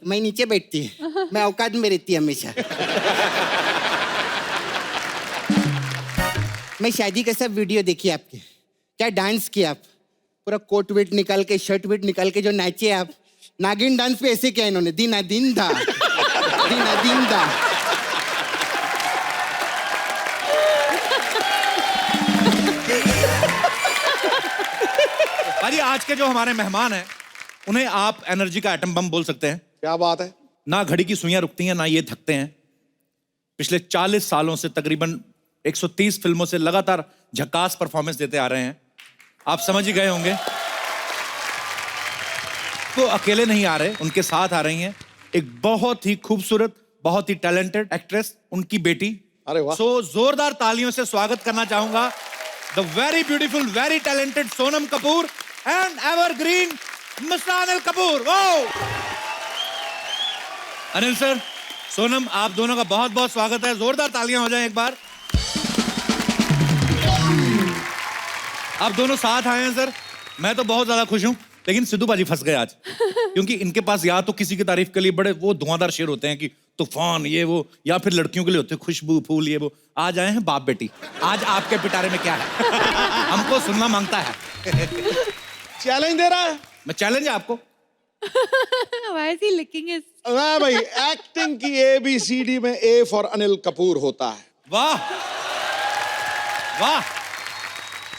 मैं नीचे बैठती है, मैं औकात में रहती है हमेशा। मैं शादी का सब वीडियो देखी आपके, क्या डांस किया आप, पूरा कोट वेट निकाल के शर्ट वेट निकाल के जो नाचे आप, नागिन डांस पे ऐसे किया इन्होंने, दीना दिन दा दीना दिन दा। भाजी आज के जो हमारे मेहमान हैं उन्हें आप एनर्जी का एटम बम बोल सकते हैं। क्या बात है। ना घड़ी की सुइयां रुकती हैं, ना ये थकते हैं। पिछले 40 सालों से तकरीबन 130 फिल्मों से लगातार झकास परफॉर्मेंस देते आ रहे हैं। आप समझ ही गए होंगे। वो अकेले नहीं आ रहे, उनके साथ आ रही हैं एक बहुत ही खूबसूरत, बहुत ही टैलेंटेड एक्ट्रेस, उनकी बेटी। अरे वाह। सो जोरदार तालियों से स्वागत करना चाहूंगा the very beautiful, very talented Sonam Kapoor and evergreen mister Anil Kapoor. Anil sir, Sonam, आप दोनों का बहुत बहुत स्वागत है। जोरदार तालियां हो जाएं एक बार। आप दोनों साथ आए हैं सर, मैं तो बहुत ज्यादा खुश हूं, लेकिन सिद्धू बाजी फंस गए आज। क्योंकि इनके पास या तो किसी की तारीफ के लिए बड़े वो धुआंधार शेर होते हैं कि तूफान ये वो, या फिर लड़कियों के लिए होते हैं खुशबू फूल ये वो। आज आए हैं बाप बेटी। आज आपके पिटारे में क्या है? हमको सुनना मांगता है। चैलेंज दे रहा है। मैं चैलेंज है आपको। Why is he licking his? ना भाई, एक्टिंग की ABCD में A फॉर अनिल कपूर होता है। वाह वाह।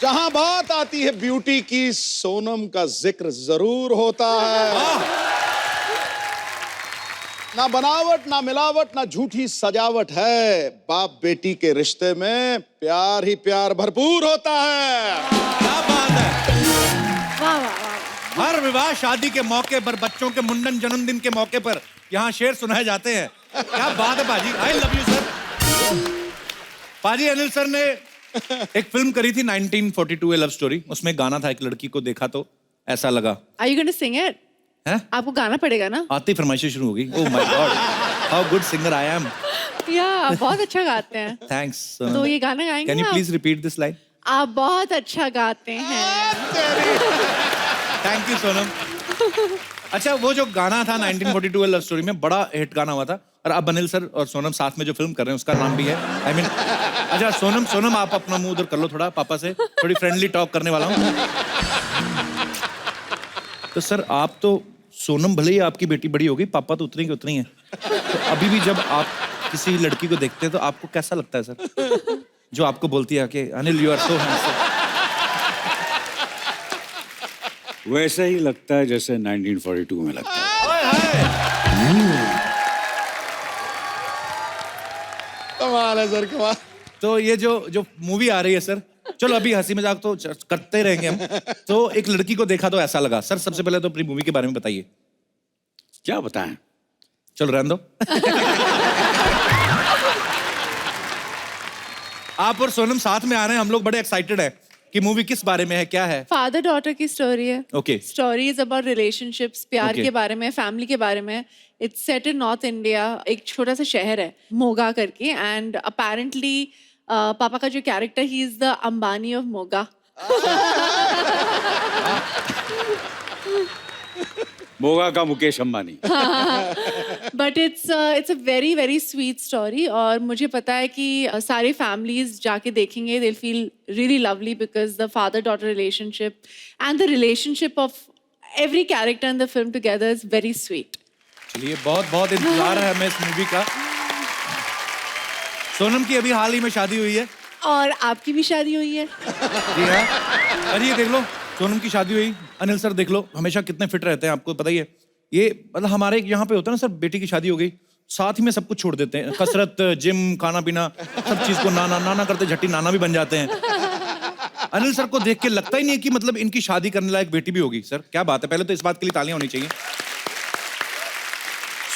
जहां बात आती है ब्यूटी की, सोनम का जिक्र जरूर होता है। वाह। ना बनावट, ना मिलावट, ना झूठी सजावट है। बाप बेटी के रिश्ते में प्यार ही प्यार भरपूर होता है। क्या बात है। वाह वाह वाह। हर विवाह शादी के मौके पर, बच्चों के मुंडन जन्मदिन के मौके पर यहाँ शेर सुनाए जाते हैं। क्या बात है पाजी, आई लव यू सर। पाजी, अनिल सर ने एक फिल्म करी थी 1942 ए लव स्टोरी। उसमें गाना था, एक लड़की को देखा तो ऐसा लगा। Are you going to sing it? हैं? आपको गाना पड़ेगा ना? आती फरमाइशें शुरू हो गई। Oh my God, how good singer I am. या बहुत अच्छा गाते हैं। थैंक्स। तो ये गाना गाएंगे कैन यू आप? Please repeat this line? आप बहुत अच्छा गाते हैं। Thank you Sonam. अच्छा, वो जो गाना था 1942 लव स्टोरी में, बड़ा हिट गाना हुआ था। और अब अनिल सर और सोनम साथ में जो फिल्म कर रहे हैं उसका नाम भी है, आई मीन, अच्छा सोनम आप अपना मुंह उधर कर लो थोड़ा, पापा से थोड़ी फ्रेंडली टॉक करने वाला हूँ। तो सर, आप तो, सोनम भले ही आपकी बेटी बड़ी हो गई, पापा तो उतनी की उतनी है। तो अभी भी जब आप किसी लड़की को देखते हैं तो आपको कैसा लगता है सर, जो आपको बोलती है कि Anil you are so handsome? वैसा ही लगता है जैसे 1942 में लगता है। कमाल है सर, कमाल। तो ये जो मूवी आ रही है सर, चलो अभी हंसी मजाक तो करते रहेंगे हम। तो एक लड़की को देखा तो ऐसा लगा। सर सबसे पहले तो अपनी मूवी के बारे में बताइए। क्या बताएं? चलो रहने दो। आप और सोनम साथ में आ रहे हैं, हम लोग बड़े एक्साइटेड हैं कि मूवी किस बारे में है, क्या है? फादर डॉटर की स्टोरी है। Okay. Story is about relationships, प्यार Okay. के बारे में, फैमिली के बारे में। It's set in north India, एक छोटा सा शहर है मोगा करके। एंड अपेरेंटली पापा का जो character, he is the Ambani of Moga. Moga का Mukesh Ambani. But it's a very very sweet story. और मुझे पता है कि सारे फैमिलीज जाके देखेंगे, they feel really lovely because the father daughter relationship and the relationship of every character in the film together is very sweet. चलिए, बहुत बहुत इंतजार है हमें इस मूवी का। सोनम की अभी हाल ही में शादी हुई है। और आपकी भी शादी हुई है। जी हाँ। अरे ये देख लो, सोनम की शादी हुई। अनिल सर देख लो, हमेशा कितने फिट रहते हैं, आपको पता ही है। ये मतलब हमारे यहाँ पे होता है ना सर, बेटी की शादी हो गई, साथ ही में सब कुछ छोड़ देते हैं, कसरत, जिम, खाना पीना, सब चीज को नाना करते, झट्टी नाना भी बन जाते हैं। अनिल सर को देख के लगता ही नहीं है कि मतलब इनकी शादी करने लायक बेटी भी होगी। सर क्या बात है, पहले तो इस बात के लिए तालियां होनी चाहिए।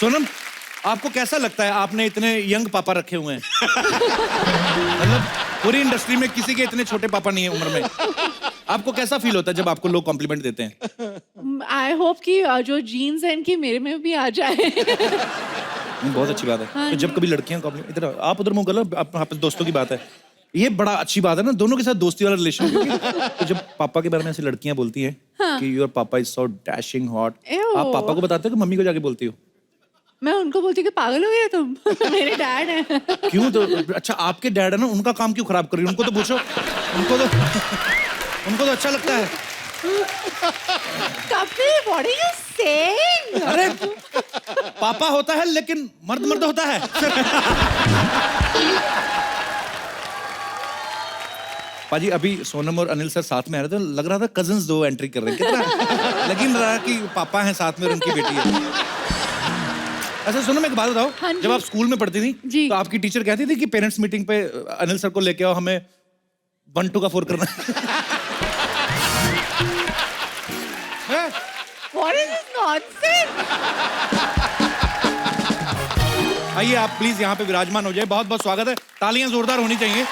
सोनम, आपको कैसा लगता है, आपने इतने यंग पापा रखे हुए हैं? मतलब पूरी इंडस्ट्री में किसी के इतने छोटे पापा नहीं है उम्र में। आपको कैसा फील होता है जब आपको लोग कॉम्प्लीमेंट देते हैं? आई होप कि जो जीन्स है इनकी मेरे में भी आ जाए। बहुत अच्छी बात है। तो जब कभी लड़कियां कॉम्प्लीमेंट, इधर आप उधर मुंह कर लो, आप दोस्तों की बात है, ये बड़ा अच्छी बात है ना, दोनों के साथ दोस्ती वाला रिलेशन। तो जब पापा के बारे में ऐसी लड़कियां बोलती हैं कि योर पापा इज सो डैशिंग हॉट, आप पापा को बताते हो कि मम्मी को जाके बोलती हो? मैं उनको बोलती कि पागल हो गए तुम मेरे डैड हैं क्यों? तो अच्छा आपके डैड है ना, उनका काम क्यों खराब कर रही है? उनको तो पूछो, उनको तो अच्छा लगता है। Kapil, what are you saying? अरे पापा होता है लेकिन मर्द मर्द होता है। पाजी अभी सोनम और अनिल सर साथ में आ रहे थे, लग रहा था कजिन्स दो एंट्री कर रहे हैं, कितना लग रहा कि पापा हैं साथ में और उनकी बेटी है। अच्छा सोनम एक बात बताओ, हाँ जब आप स्कूल में पढ़ती थी जी। तो आपकी टीचर कहती थी कि पेरेंट्स मीटिंग पे अनिल सर को लेके आओ, हमें 1 2 का 4 करना है। What is this nonsense? आइए आप प्लीज यहाँ पे विराजमान हो जाए, बहुत बहुत स्वागत है, तालियां जोरदार होनी चाहिए।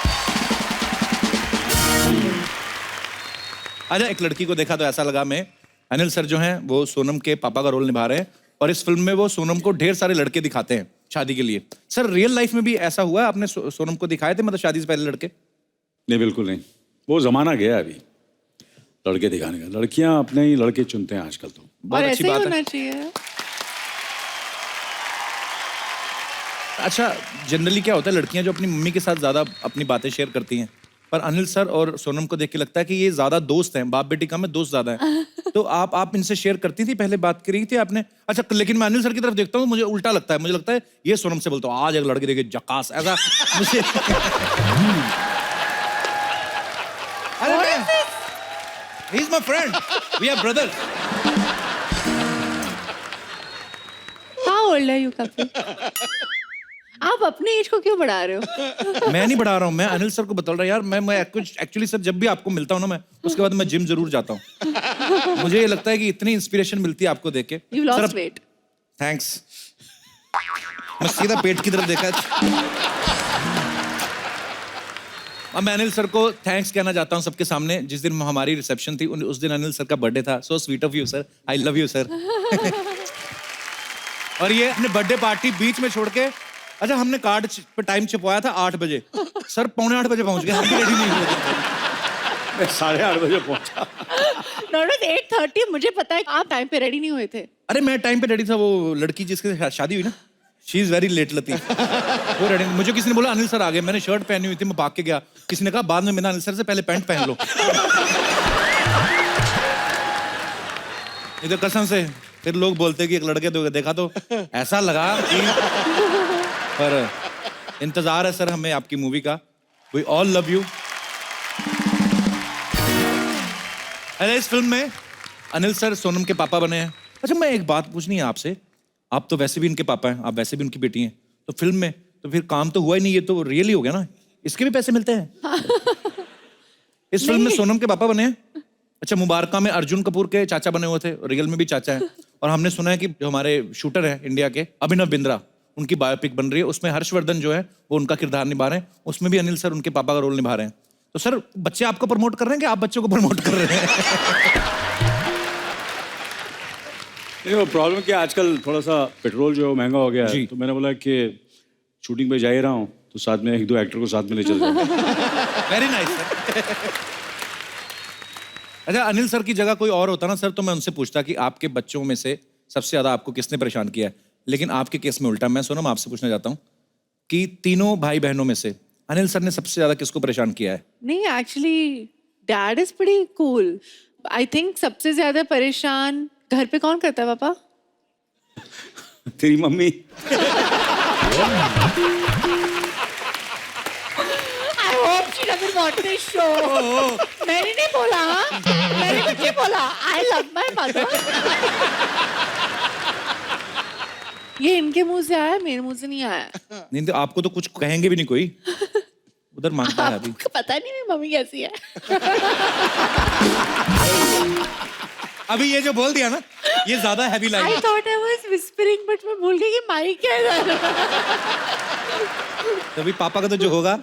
अच्छा एक लड़की को देखा तो ऐसा लगा, मैं अनिल सर जो हैं वो सोनम के पापा का रोल निभा रहे हैं और इस फिल्म में वो सोनम को ढेर सारे लड़के दिखाते हैं शादी के लिए। सर रियल लाइफ में भी ऐसा हुआ है? आपने सोनम को दिखाए थे मतलब शादी से पहले लड़के? नहीं बिल्कुल नहीं, वो जमाना गया अभी लड़के दिखाने का। लड़कियां अपने ही लड़के चुनते हैं आजकल तो। बहुत और अच्छी ऐसे ही बात होना है। चाहिए। अच्छा जनरली क्या होता है, लड़कियां जो अपनी मम्मी के साथ ज्यादा अपनी बातें शेयर करती हैं, पर अनिल सर और सोनम को देख के लगता है कि ये ज्यादा दोस्त हैं, बाप बेटी कम है दोस्त ज्यादा है। तो आप इनसे शेयर करती थी, पहले बात करी थी आपने? अच्छा लेकिन मैं अनिल सर की तरफ देखता हूँ, मुझे उल्टा लगता है, मुझे लगता है ये सोनम से बोलता हूँ आज एक लड़के देखे जकास, ऐसा मुझे He is my friend. We are brothers. How old are you, Kapil? आप अपने एज को क्यों बढ़ा रहे हो? मैं नहीं बढ़ा रहा हूँ, मैं अनिल सर को बता रहा यार। मैं एक्चुअली सर जब भी आपको मिलता हूँ ना, मैं उसके बाद मैं जिम जरूर जाता हूँ। मुझे ये लगता है कि इतनी इंस्पिरेशन मिलती है आपको देख के। You lost weight. थैंक्स। मैं सीधा पेट की तरफ देखा। अब मैं अनिल सर को थैंक्स कहना चाहता हूँ सबके सामने। जिस दिन हमारी रिसेप्शन थी उस दिन अनिल सर का बर्थडे था। So sweet of you sir, I love you sir. और ये अपने बर्थडे पार्टी बीच में छोड़ के, अच्छा हमने कार्ड पे टाइम छिपवाया था 8 बजे, सर 7:45 बजे पहुंच गए, हम भी रेडी नहीं हुए थे। मैं 8:30 बजे पहुंचा। नॉट 8:30, मुझे पता है आप टाइम पे रेडी नहीं हुए थे। अरे मैं टाइम पे रेडी था, वो लड़की जिसके साथ शादी हुई ना, शी इज वेरी लेट लतीफ, वो रेडी। मुझे किसी ने बोला अनिल सर आ गए, मैंने शर्ट पहनी हुई थी, मैं भाग के गया। किसी ने कहा बाद में मिलना अनिल सर से, पहले पैंट पहन लो। इधर कसम से फिर लोग बोलते कि एक लड़के तो देखा तो ऐसा लगा कि, पर इंतजार है सर हमें आपकी मूवी का। We all love you. अरे इस फिल्म में अनिल सर सोनम के पापा बने हैं। अच्छा मैं एक बात पूछनी है आपसे, आप तो वैसे भी इनके पापा हैं, आप वैसे भी उनकी बेटी हैं, तो फिल्म में तो फिर काम तो हुआ ही नहीं, ये तो रियल ही हो गया ना, इसके भी पैसे मिलते हैं? इस फिल्म में सोनम के पापा बने हैं। अच्छा मुबारका में अर्जुन कपूर के चाचा बने हुए थे, रियल में भी चाचा है। और हमने सुना है कि जो हमारे शूटर हैं इंडिया के अभिनव बिंद्रा, उनकी बायोपिक बन रही है, उसमें हर्षवर्धन जो है वो उनका किरदार निभा रहे हैं, उसमें भी अनिल सर उनके पापा का रोल निभा रहे हैं। तो सर बच्चे आपको प्रमोट कर रहे हैं कि आप बच्चों को प्रमोट कर रहे हैं? नहीं वो प्रॉब्लम क्या, आजकल थोड़ा सा पेट्रोल जो है महंगा हो गया जी। है, तो मैंने बोला कि शूटिंग पे जा ही रहा हूँ तो साथ में 1 2 एक्टर को साथ में ले चल जाऊँ। Very nice sir. अच्छा अनिल सर की जगह कोई और होता ना सर, तो मैं उनसे पूछता कि आपके बच्चों में से सबसे ज्यादा आपको किसने परेशान किया है, लेकिन आपके केस में उल्टा। मैं सोनम आपसे पूछना चाहता हूँ कि तीनों भाई बहनों में से अनिल सर ने सबसे ज्यादा किसको परेशान किया है? नहीं actually dad is pretty cool. I think सबसे ज्यादा परेशान घर पे कौन करता है पापा? तेरी mummy. I hope she doesn't watch this show. मैंने नहीं बोला, मैंने कुछ नहीं बोला। I love my mother. ये इनके मुंह से आया, मेरे मुंह से नहीं आया। नहीं तो आपको तो कुछ कहेंगे भी नहीं कोई, उधर मांगता है अभी। आपको पता नहीं मेरी मम्मी कैसी है। अभी ये जो बोल दिया ना, ये ज्यादा heavy I line. thought I was whispering, but मैं भूल गई कि माइक क्या है। तो अभी पापा का तो जो होगा,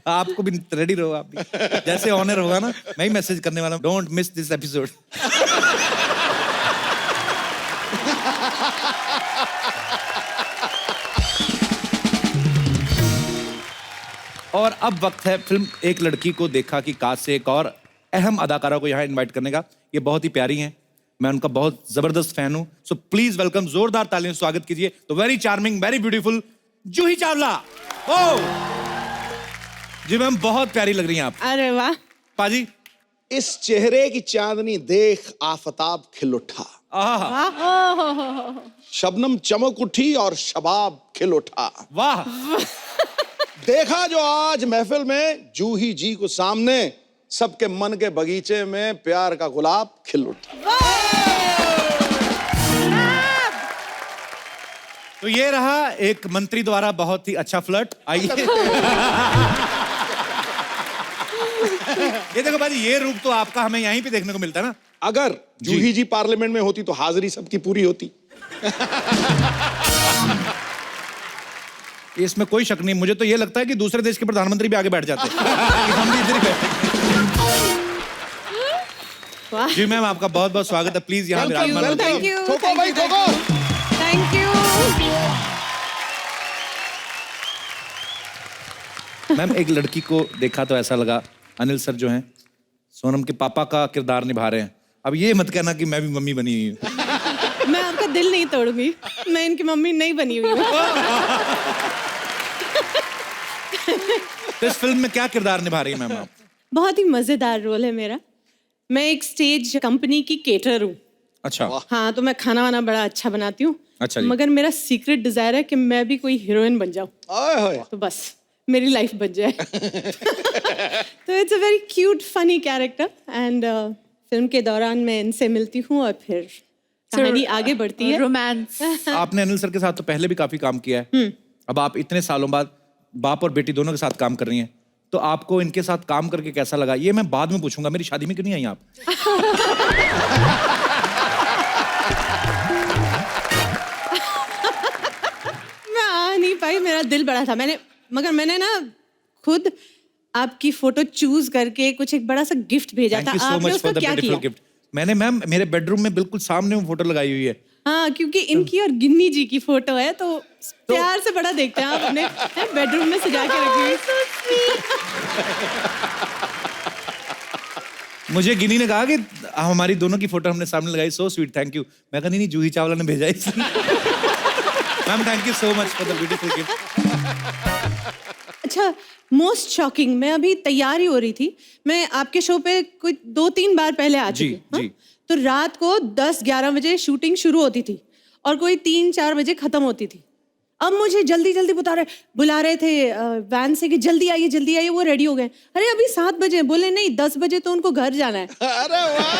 आपको भी रेडी रहो आप भी। जैसे ऑनर होगा ना, मैं ही मैसेज करने वाला हूँ, डोंट मिस दिस एपिसोड। और अब वक्त है फिल्म एक लड़की को देखा कि काश से एक और अहम अदाकारा को यहाँ इनवाइट करने का। ये बहुत ही प्यारी हैं, मैं उनका बहुत जबरदस्त फैन हूं। सो प्लीज वेलकम, जोरदार तालियों से स्वागत कीजिए तो very charming, very beautiful Juhi Chawla. ओ जी मैम, बहुत प्यारी लग रही हैं आप। अरे वाह। पाजी इस चेहरे की चांदनी देख आफताब खिल उठा, आहा, शबनम चमक उठी और शबाब खिल उठा। वाह। देखा जो आज महफिल में जूही जी को सामने, सबके मन के बगीचे में प्यार का गुलाब खिल उठा। तो ये रहा एक मंत्री द्वारा बहुत ही अच्छा फ्लर्ट। आइए ये देखो भाई, ये रूप तो आपका हमें यहीं पे देखने को मिलता है ना। अगर जूही जी पार्लियामेंट में होती तो हाजिरी सबकी पूरी होती। इसमें कोई शक नहीं, मुझे तो ये लगता है कि दूसरे देश के प्रधानमंत्री भी आगे बैठ जाते हैं। हम भी इधर ही बैठे। जी मैम, आपका बहुत बहुत स्वागत है। प्लीज यहाँ विराजमान हो जाइए। Thank you. ठोको भाई, ठोको। Thank you. मैम, एक लड़की को देखा तो ऐसा लगा अनिल सर जो हैं सोनम के पापा का किरदार निभा रहे हैं। अब ये मत कहना कि मैं भी मम्मी बनी हुई हूँ। मैं आपका दिल नहीं तोड़ूंगी, मैं इनकी मम्मी नहीं बनी हुई हूँ। तो इस फिल्म में क्या किरदार निभा रही है मैम आप? बहुत ही मजेदार रोल है मेरा। मैं एक स्टेज कंपनी की केटरर हूँ। अच्छा। हाँ, तो मैं खाना वाना बड़ा अच्छा बनाती हूँ। अच्छा जी। मगर मेरा सीक्रेट डिजायर है कि मैं भी कोई हीरोइन बन जाऊँ, ओए होए। तो बस मेरी लाइफ बच जाए। तो it's a very cute funny character and film के दौरान मैं इनसे मिलती हूँ और फिर कहानी आगे बढ़ती है। रोमांस। आपने अनिल सर के साथ तो पहले भी काफी काम किया है। अब आप इतने सालों बाद बाप और बेटी दोनों के साथ काम कर रही हैं, तो आपको इनके साथ काम करके कैसा लगा? ये मैं बाद में पूछूंगा, मेरी शादी में क्यों नहीं आई आप? मैं आ नहीं पाई, मेरा दिल बड़ा था। मगर मैंने ना खुद आपकी फोटो चूज करके कुछ एक बड़ा सा गिफ्ट भेजा थैंक था। यू सो आपने मच उसका फॉर द क्या ब्यूटीफुल किया? गिफ्ट। मैंने मैम मेरे बेडरूम में बिल्कुल सामने वो फोटो लगाई हुई है। हाँ, क्योंकि इनकी और गिन्नी जी की फोटो है, तो प्यार से बड़ा देखते हैं आप अपने बेडरूम में सजा के रखी। मुझे गिनी ने कहा कि हमारी दोनों की फोटो हमने सामने लगाई, सो स्वीट, थैंक यू। मैं कहा नहीं, जूही चावला ने भेजा है। Ma'am thank you so much for the beautiful gift. अच्छा, मोस्ट शॉकिंग, मैं अभी तैयार ही हो रही थी। मैं आपके शो पे कुछ 2-3 बार पहले आ चुकी हूँ। जी। तो रात को 10-11 बजे शूटिंग शुरू होती थी और कोई 3-4 बजे खत्म होती थी। अब मुझे जल्दी जल्दी बुला रहे थे वैन से कि जल्दी आइए, वो रेडी हो गए। अरे अभी 7 बजे, बोले नहीं 10 बजे तो उनको घर जाना है। अरे वाह।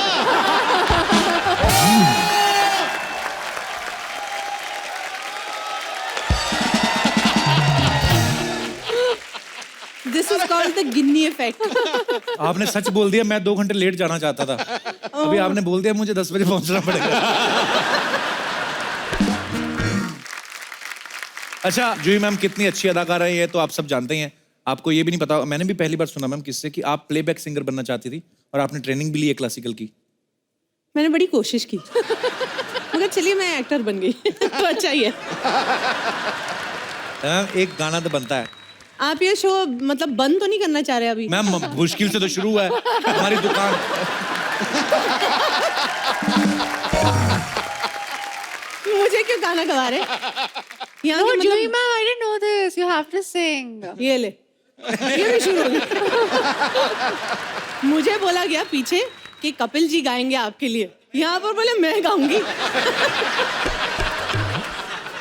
This is called the Ginni effect. आपने सच बोल दिया, मैं 2 घंटे लेट जाना चाहता था। अभी आपने बोल दिया मुझे 10 बजे पहुंचना पड़ेगा। अच्छा, जूही मैम कितनी अच्छी अदाकार है ये तो आप सब जानते ही हैं। आपको ये भी नहीं पता, मैंने भी पहली बार सुना मैम किससे कि आप प्लेबैक सिंगर बनना चाहती थी और आपने ट्रेनिंग भी ली है क्लासिकल की। मैंने बड़ी कोशिश की, मगर चलिए मैं एक्टर बन गई। तो अच्छा ही है। एक गाना तो बनता है। आप ये शो मतलब बंद तो नहीं करना चाह रहे अभी? मैम मुश्किल से तो शुरू हुआ है हमारी दुकान। मुझे क्यों गाना गवा रहे? यहाँ No, की Juhi ma'am, I didn't know this. You have to sing. ये ले, ये भी शुरू हो गया। मुझे बोला गया पीछे कि कपिल जी गाएंगे आपके लिए, यहाँ पर बोले मैं गाऊंगी।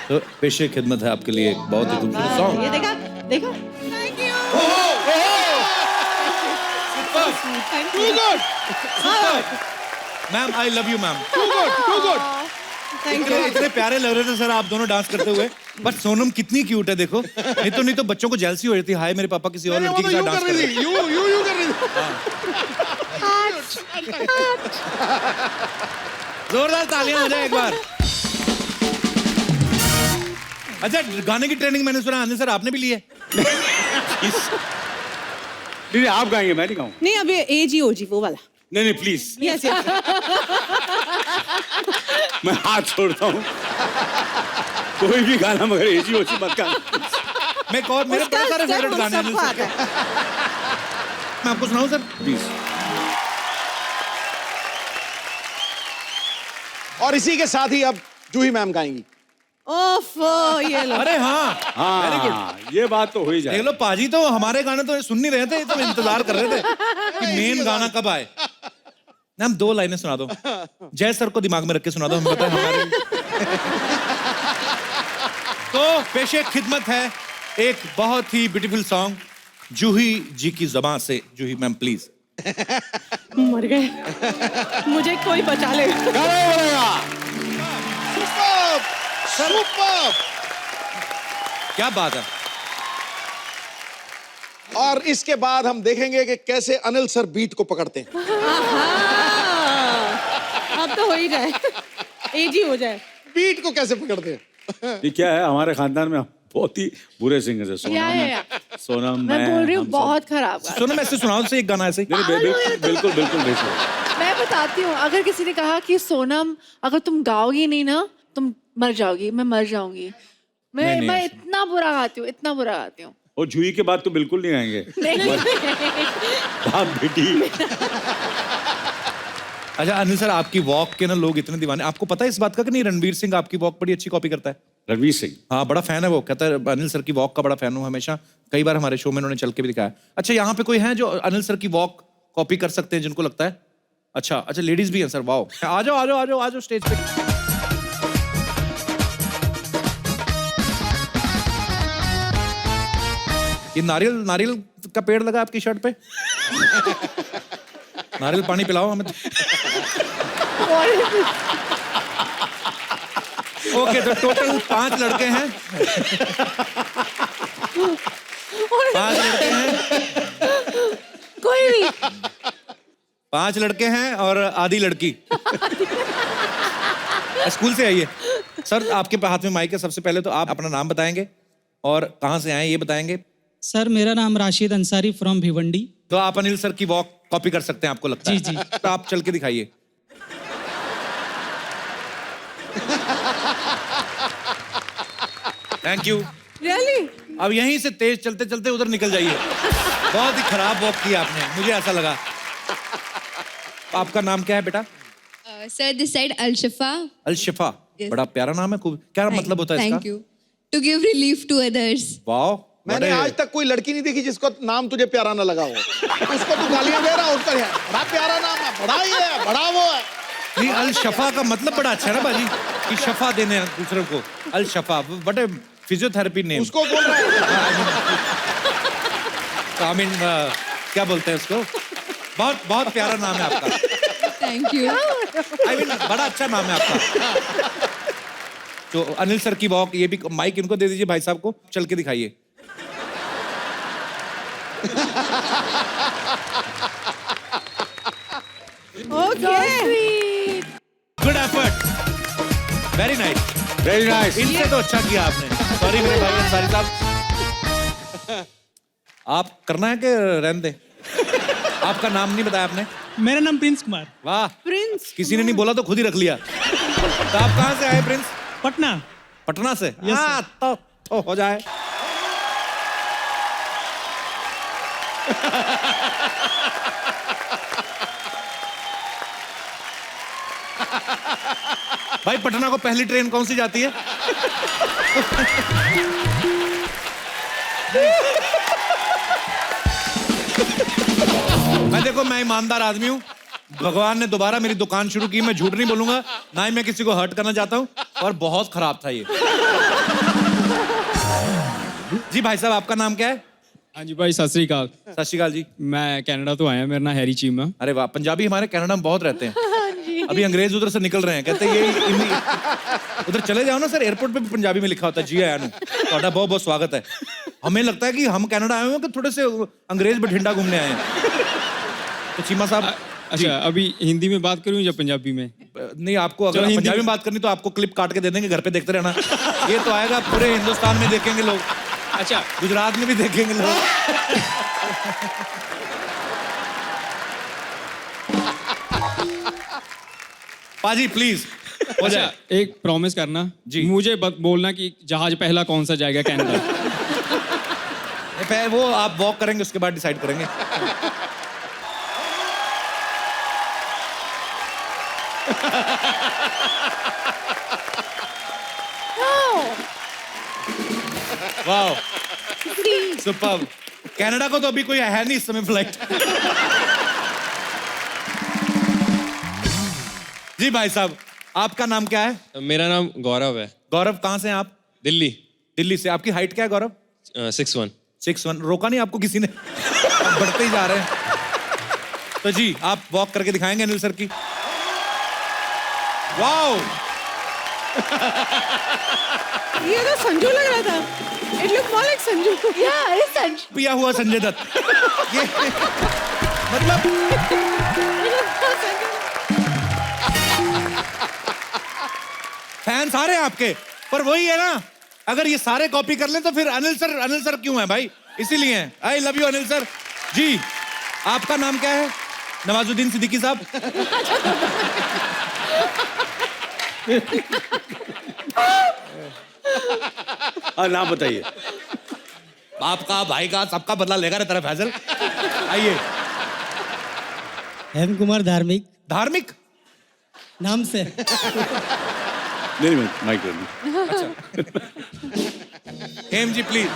तो पेशे खिदमत है आपके लिए एक बहुत ही खूबसूरत सॉन्ग। ये देखा। Thank you. Too good. Ma'am I love you ma'am. Too good. Thank you. इतने प्यारे लग रहे थे सर आप दोनों डांस करते हुए। बट सोनम कितनी क्यूट है देखो। नहीं तो बच्चों को जेलसी हो रही थी, हाय मेरे पापा किसी और लड़की के साथ डांस कर रहे हैं। यू कर रही थी। जोरदार तालियां हो जाए एक बार। अच्छा, गाने की ट्रेनिंग मैंने सुना आनंद सर आपने भी ली है? नहीं आप गाएंगे, मैं नहीं गाऊं। नहीं, अब ये AG OG वो वाला। नहीं प्लीज, यस। मैं हाथ छोड़ता हूँ। कोई भी गाना मगर एजी ओजी मत गा। मेरे बड़े सारे फेवरेट गाने हैं अनिल सर के। मैं आपको सुनाऊं सर? प्लीज। और इसी के साथ ही अब जूही मैम गाएंगी। ओफो, ये लो। अरे हाँ, हाँ, ये बात तो हो ही देख जाए। लो पाजी तो हमारे गाने तो सुन नहीं रहे थे, ये तो इंतजार कर रहे थे कि मेन गाना कब आए। ना हम 2 लाइनें सुना दो, जय सर को दिमाग में रख के सुना दो, हम बताएं हमारे। तो पेशे खिदमत है एक बहुत ही ब्यूटीफुल सॉन्ग जूही जी की ज़बान से। जूही मैम प्लीज। मर गए, मुझे कोई बचा ले। सुपर। क्या बात है। और इसके बाद हम देखेंगे कि कैसे अनिल सर बीट को पकड़ते हैं। अब तो हो ही जाए, एज ही हो जाए। बीट को कैसे पकड़ते हैं? ये क्या है, हमारे खानदान में बहुत ही बुरे सिंगर्स है। या। सोनम, मैं बोल रही हूँ हम सब। बहुत खराब गा। सुनो मैं ऐसे सुनाऊं से एक गाना ऐसे ही। नहीं, बिल्कुल बिल्कुल बेशक। मैं बताती हूँ, अगर किसी ने कहा कि सोनम अगर तुम गाओगी नहीं ना तुम मर जाओगी, मैं मर जाऊंगी। मैं इतना बुरा गाती हूँ, इतना बुरा गाती हूँ। और जूही के बाद तो बिल्कुल नहीं आएंगे। बाप बेटी। अच्छा अनिल सर, आपकी वॉक के ना लोग इतने दीवाने, आपको पता है इस बात का कि नहीं, रणवीर सिंह आपकी वॉक बड़ी अच्छी कॉपी करता है। रणवीर सिंह, हाँ बड़ा फैन है वो, कहता है अनिल सर की वॉक का बड़ा फैन हूँ हमेशा, कई बार हमारे शो में उन्होंने चल के भी दिखाया। अच्छा यहाँ पे कोई है जो अनिल सर की वॉक कॉपी कर सकते हैं जिनको लगता है? अच्छा लेडीज भी हैं सर, वाओ। आ जाओ आ जाओ आ जाओ आ जाओ स्टेज पे। ये नारियल का पेड़ लगा आपकी शर्ट पे? नारियल पानी पिलाओ हमें। ओके तो टोटल 5 लड़के हैं। 5 लड़के हैं, कोई भी 5 लड़के हैं और आधी लड़की। स्कूल से आइए सर, आपके हाथ में माइक है। सबसे पहले तो आप अपना नाम बताएंगे और कहाँ से आए ये बताएंगे। सर मेरा नाम राशिद अंसारी फ्रॉम भिवंडी। तो आप अनिल सर की वॉक कॉपी कर सकते हैं आपको लगता है? जी। तो आप चल के दिखाइए। Thank you. रियली? अब यहीं से तेज चलते चलते उधर निकल जाइए। बहुत ही खराब वॉक किया आपने, मुझे ऐसा लगा। आपका नाम क्या है बेटा? Sir this side Alshifa. Alshifa, Yes. बड़ा प्यारा नाम है। खूब, क्या मतलब होता है इसका? Thank you. To give relief to others. Wow. मैंने आज तक कोई लड़की नहीं देखी जिसको नाम तुझे प्यारा ना लगा हो। उसको तू गालियां दे रहा, उसका बड़ा प्यारा नाम है, बड़ा ही है, बड़ा वो है। नहीं, अल शफा का मतलब बड़ा अच्छा है ना बाजी, कि शफा देने दूसरे को। अल शफा, बट फिजियोथेरेपी नेम। उसको बोल रहा है। आई मीन क्या बोलते हैं उसको? बहुत बहुत प्यारा नाम है आपका। Thank you. आई मीन बड़ा अच्छा नाम है आपका। तो अनिल सर की वॉक, ये भी माइक इनको दे दीजिए भाई साहब को, चल के दिखाइए। Okay, good effort, very nice, very nice. इनसे तो अच्छा किया आपने। सॉरी मेरे भाई अंसारी साहब। आप करना है कि रहने दे? आपका नाम नहीं बताया आपने। मेरा नाम प्रिंस कुमार। वाह, प्रिंस। किसी ने नहीं बोला तो खुद ही रख लिया। तो आप कहाँ से आए प्रिंस? पटना। पटना से? Yes, हाँ, तो हो जाए। भाई पटना को पहली ट्रेन कौन सी जाती है? मैं ईमानदार आदमी हूँ। भगवान ने दोबारा मेरी दुकान शुरू की, मैं झूठ नहीं बोलूंगा, ना ही मैं किसी को हर्ट करना चाहता हूँ, और बहुत खराब था ये। जी भाई साहब, आपका नाम क्या है? हाँ जी भाई, सत श्री अकाल। सत श्री अकाल जी। मैं कनाडा तो आया, मेरा नाम हैरी चीमा। अरे वाह, पंजाबी हमारे कनाडा में बहुत रहते हैं। अभी अंग्रेज उधर से निकल रहे हैं, कहते हैं ये उधर चले जाओ ना सर, एयरपोर्ट पे भी पंजाबी में लिखा होता है, जी आया नु, ਤੁਹਾਡਾ बहुत बहुत स्वागत है। हमें लगता है कि हम कनाडा आए हुए कि थोड़े से अंग्रेज बठिंडा घूमने आए हैं। तो चीमा साहब, अच्छा, अभी हिंदी में बात करूं या पंजाबी में? नहीं, आपको अगर पंजाबी में बात करनी तो आपको क्लिप काट के दे देंगे, घर पे देखते रहना। ये तो आएगा पूरे हिंदुस्तान में देखेंगे लोग। अच्छा, गुजरात में भी देखेंगे लोग। पाजी प्लीज हो जाए। अच्छा, एक प्रॉमिस करना जी। मुझे बोलना कि जहाज पहला कौन सा जाएगा कनाडा। वो आप वॉक करेंगे, उसके बाद डिसाइड करेंगे। वाह, सुपर्ब। कनाडा को तो अभी कोई है नहीं इस समय फ्लाइट। जी भाई साहब, आपका नाम क्या है? मेरा नाम गौरव है। गौरव, कहाँ से हैं आप? दिल्ली। दिल्ली से। आपकी हाइट क्या है गौरव? 6'1". 6'1". रोका नहीं आपको किसी ने? आप बढ़ते ही जा रहे हैं। तो जी, आप वॉक करके दिखाएंगे अनिल सर की? वाओ, ये तो संजू लग रहा था। It look more like Sanju. Yeah, it's Sanjay. पिया हुआ संजय दत्त। ये मतलब फैंस आ रहे हैं आपके, पर वही है ना, अगर ये सारे कॉपी कर लें तो फिर अनिल सर क्यों है भाई? इसीलिए I love you Anil sir. जी, आपका नाम क्या है? नवाजुद्दीन सिद्दीकी साहब। नाम बताइए। आपका, भाई का, सबका बदला लेगा रे तेरा फैजल। आइए। हेम कुमार धार्मिक धार्मिक नाम से। नहीं, माइक दे। Hem ji please.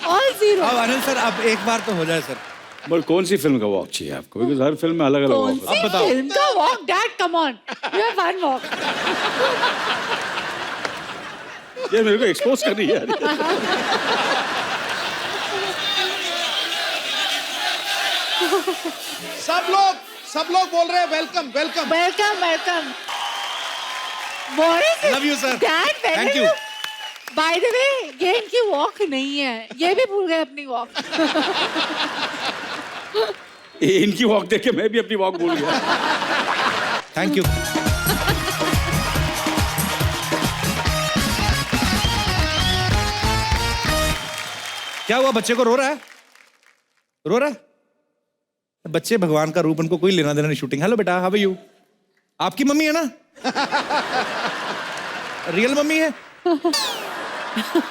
All zero. अब अनिल सर, अब एक बार तो हो जाए सर। पर कौन सी फिल्म का वॉक चाहिए आपको? बिकॉज हर फिल्म में अलग अलग कौन वॉक सी अब बताओ। फिल्म का walk? Dad, come on. You have one walk. ये मेरे को एक्सपोज कर रही है। सब लोग बोल रहे हैं welcome welcome. Welcome, welcome. What is it? Love you, sir. Dad, when Thank are you. By the way, ये इनकी walk नहीं है। ये भी भूल गए अपनी walk. इनकी वॉक देख के मैं भी अपनी वॉक भूल गया। Thank you. क्या हुआ, बच्चे को रो रहा है? रो रहा है? बच्चे भगवान का रूप, उनको कोई लेना देना नहीं शूटिंग। हेलो बेटा, हाउ आर यू? आपकी मम्मी है ना? रियल मम्मी है?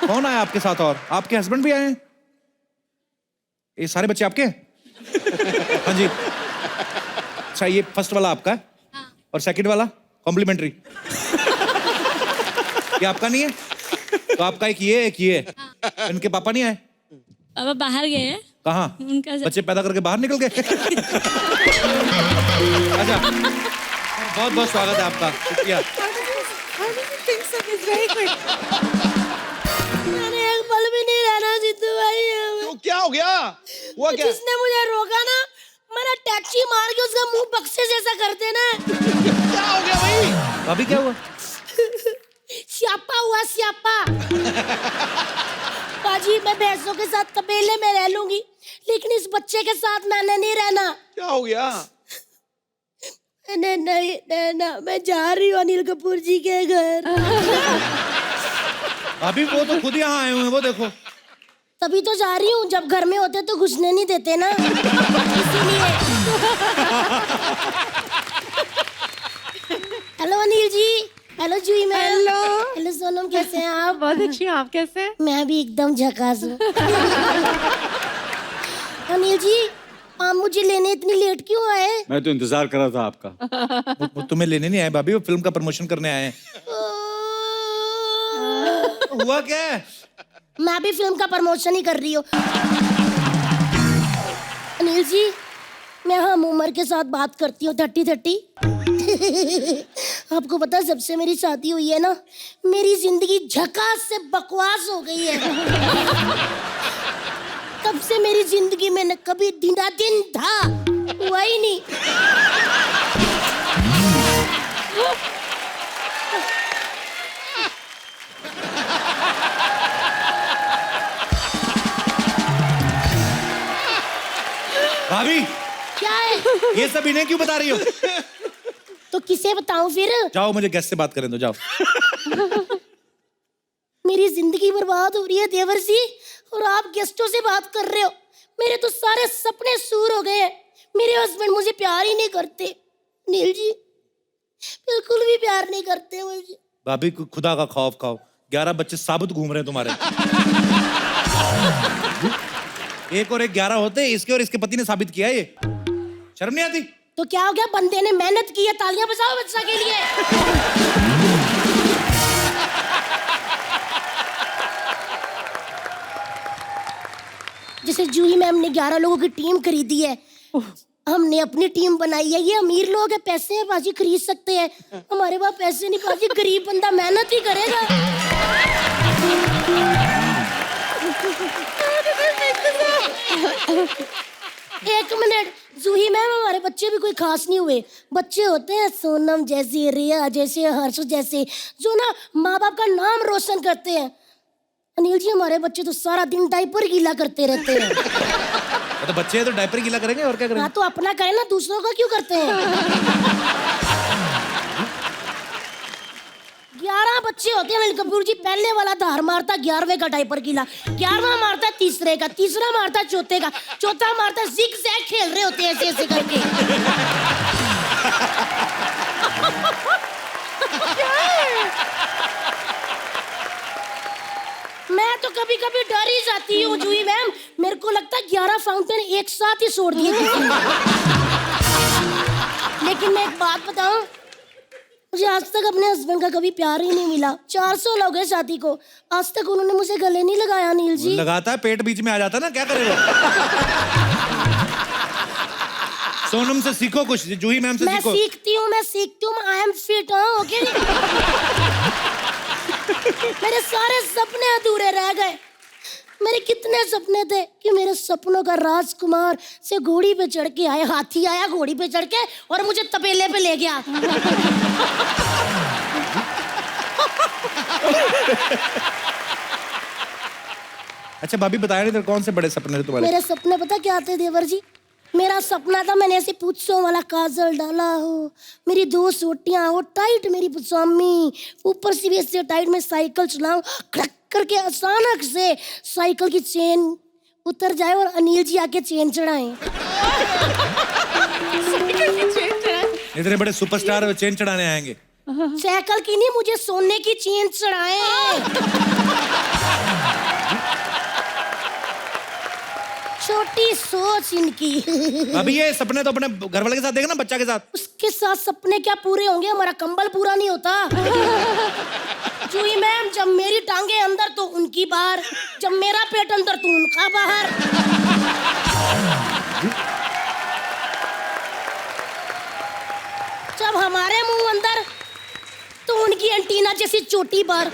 कौन आया आपके साथ? और आपके हस्बैंड भी आए हैं? ये सारे बच्चे आपके हैं? हाँ जी। अच्छा, ये फर्स्ट वाला आपका है? और सेकंड वाला कॉम्प्लीमेंट्री? ये आपका नहीं है? तो आपका एक ये है। इनके पापा नहीं आए? पापा बाहर गए हैं। कहाँ? उनका बच्चे पैदा करके बाहर निकल गए? अच्छा, बहुत बहुत स्वागत है आपका, शुक्रिया। मैंने एक पल भी नहीं रहना जीतू भाई। तो क्या हो गया? हुआ क्या? जिसने मुझे रोका ना, मैंने टैक्सी मार के उसका मुंह बक्से जैसा कर देना। क्या हो गया भाई? अभी क्या हुआ? स्यापा हुआ, स्यापा। बाजी, मैं भैंसों के साथ तबेले में रह लूंगी, लेकिन इस बच्चे के साथ मैंने नहीं रहना। क्या हो गया? मैंने नहीं रहना। मैं जा रही हूँ अनिल कपूर जी के घर। अभी वो तो खुद यहाँ आए हुए हैं, वो देखो। तभी तो जा रही हूँ, जब घर में होते तो घुसने नहीं देते ना, इसीलिए। हेलो अनिल जी। हेलो जूही मैम। हेलो सोनम, कैसे हैं आप? बहुत अच्छी हूँ, आप कैसे हैं? मैं भी एकदम झकास हूँ। अनिल जी, आप मुझे लेने इतनी लेट क्यों आए? मैं तो इंतजार कर रहा था आपका। वो तुम्हें लेने नहीं आए भाभी, वो फिल्म का प्रमोशन करने आए हैं। हुआ क्या है? मैं भी फिल्म का प्रमोशन ही कर रही हूँ। अनिल जी, मैं हम उम्र के साथ बात करती हूँ, 30-30। आपको पता है, जब से मेरी शादी हुई है ना, मेरी जिंदगी झकास से बकवास हो गई है। तब से मेरी जिंदगी में न कभी दिन था हुआ ही नहीं। भाभी, क्या है? ये सब इन्हें क्यों बता रही हो? तो किसे बताऊं फिर? जाओ, मुझे गेस्ट से बात करें दो, जाओ। मेरी जिंदगी बर्बाद हो रही है देवर्षि, और आप गेस्टों से बात कर रहे हो। मेरे तो सारे सपने सूर हो गए हैं। मेरे हस्बैंड मुझे प्यार ही नहीं करते। नील जी, बिल्कुल भी प्यार नहीं करते मुझे। भाभी, खुदा का खौफ खाओ, 11 बच्चे साबुत घूम रहे हैं तुम्हारे। 1 और 1 11 होते, इसके और इसके पति ने साबित किया ये। शर्म नहीं आती? तो क्या हो गया, बंदे ने मेहनत की है, तालियां बजाओ बच्चा के लिए। जैसे जूही मैम ने 11 लोगों की टीम खरीदी है, हमने अपनी टीम बनाई है। ये अमीर लोग है, पैसे हैं बाजी, खरीद सकते हैं। हमारे पास पैसे नहीं बाजी, गरीब बंदा मेहनत ही करेगा। एक मिनट, जूही मैम, हमारे बच्चे भी कोई खास नहीं हुए। बच्चे होते हैं सोनम जैसे, रिया जैसे, हर्ष जैसे, जो ना माँ बाप का नाम रोशन करते हैं। अनिल जी, हमारे बच्चे तो सारा दिन डायपर गीला करते रहते हैं। तो बच्चे हैं तो डायपर गीला करेंगे और क्या करेंगे? हाँ तो अपना करें ना, दूसरों का क्यों करते हैं? 11 बच्चे होते हैं अनिल कपूर जी। पहले वाला धार मारता 11वें का डायपर गीला, 11वां मारता तीसरे का, तीसरा मारता चौथे का, चौथा मारता जिग जैग, खेल रहे होते हैं ऐसे ऐसे करके। मैं तो कभी कभी डर ही जाती हूँ जूही मैम, मेरे को लगता है 11 फाउंटेन एक साथ ही छोड़ दिए किसी ने। लेकिन मैं एक बात बताऊं, मुझे आज तक अपने हस्बैंड का कभी प्यार ही नहीं मिला। 400 लोग हैं शादी को, आज तक उन्होंने मुझे गले नहीं लगाया। नील जी लगाता है, पेट बीच में आ जाता ना, क्या करेगा? सोनम से सीखो कुछ, जूही मैम से सीखो। मैं सीखती हूँ, आई एम फिट। ओके। मेरे सारे सपने अधूरे रह गए। मेरे कितने सपने थे कि मेरे सपनों का राजकुमार से घोड़ी पे चढ़ के आया, हाथी आया घोड़ी पे चढ़ के और मुझे तपेले पे ले गया। अच्छा भाभी, बताया नहीं, कौन से बड़े सपने थे तुम्हारे? मेरे सपने पता क्या थे देवर जी? मेरा सपना था मैंने ऐसे पूछों वाला काजल डाला हो, मेरी 2 सोटियां हो टाइट, मेरी पजामी ऊपर से भी ऐसे टाइट, में साइकिल चलाऊं, खड़क करके अचानक से साइकिल की चेन उतर जाए और अनिल जी आके चेन चढ़ाएं। इतने बड़े सुपरस्टार चेन चढ़ाने आएंगे? साइकिल की नहीं, मुझे सोने की चेन चढ़ाएं। छोटी सोच इनकी। अभी ये सपने तो अपने घर वाले के साथ देखना, बच्चा के साथ। उसके साथ सपने क्या पूरे होंगे, हमारा कंबल पूरा नहीं होता। जूही मैम, जब मेरी टांगे अंदर तो उनकी बाहर, जब मेरा पेट अंदर तो उनका बाहर। जब हमारे मुंह अंदर तो उनकी एंटीना जैसी चोटी बाहर।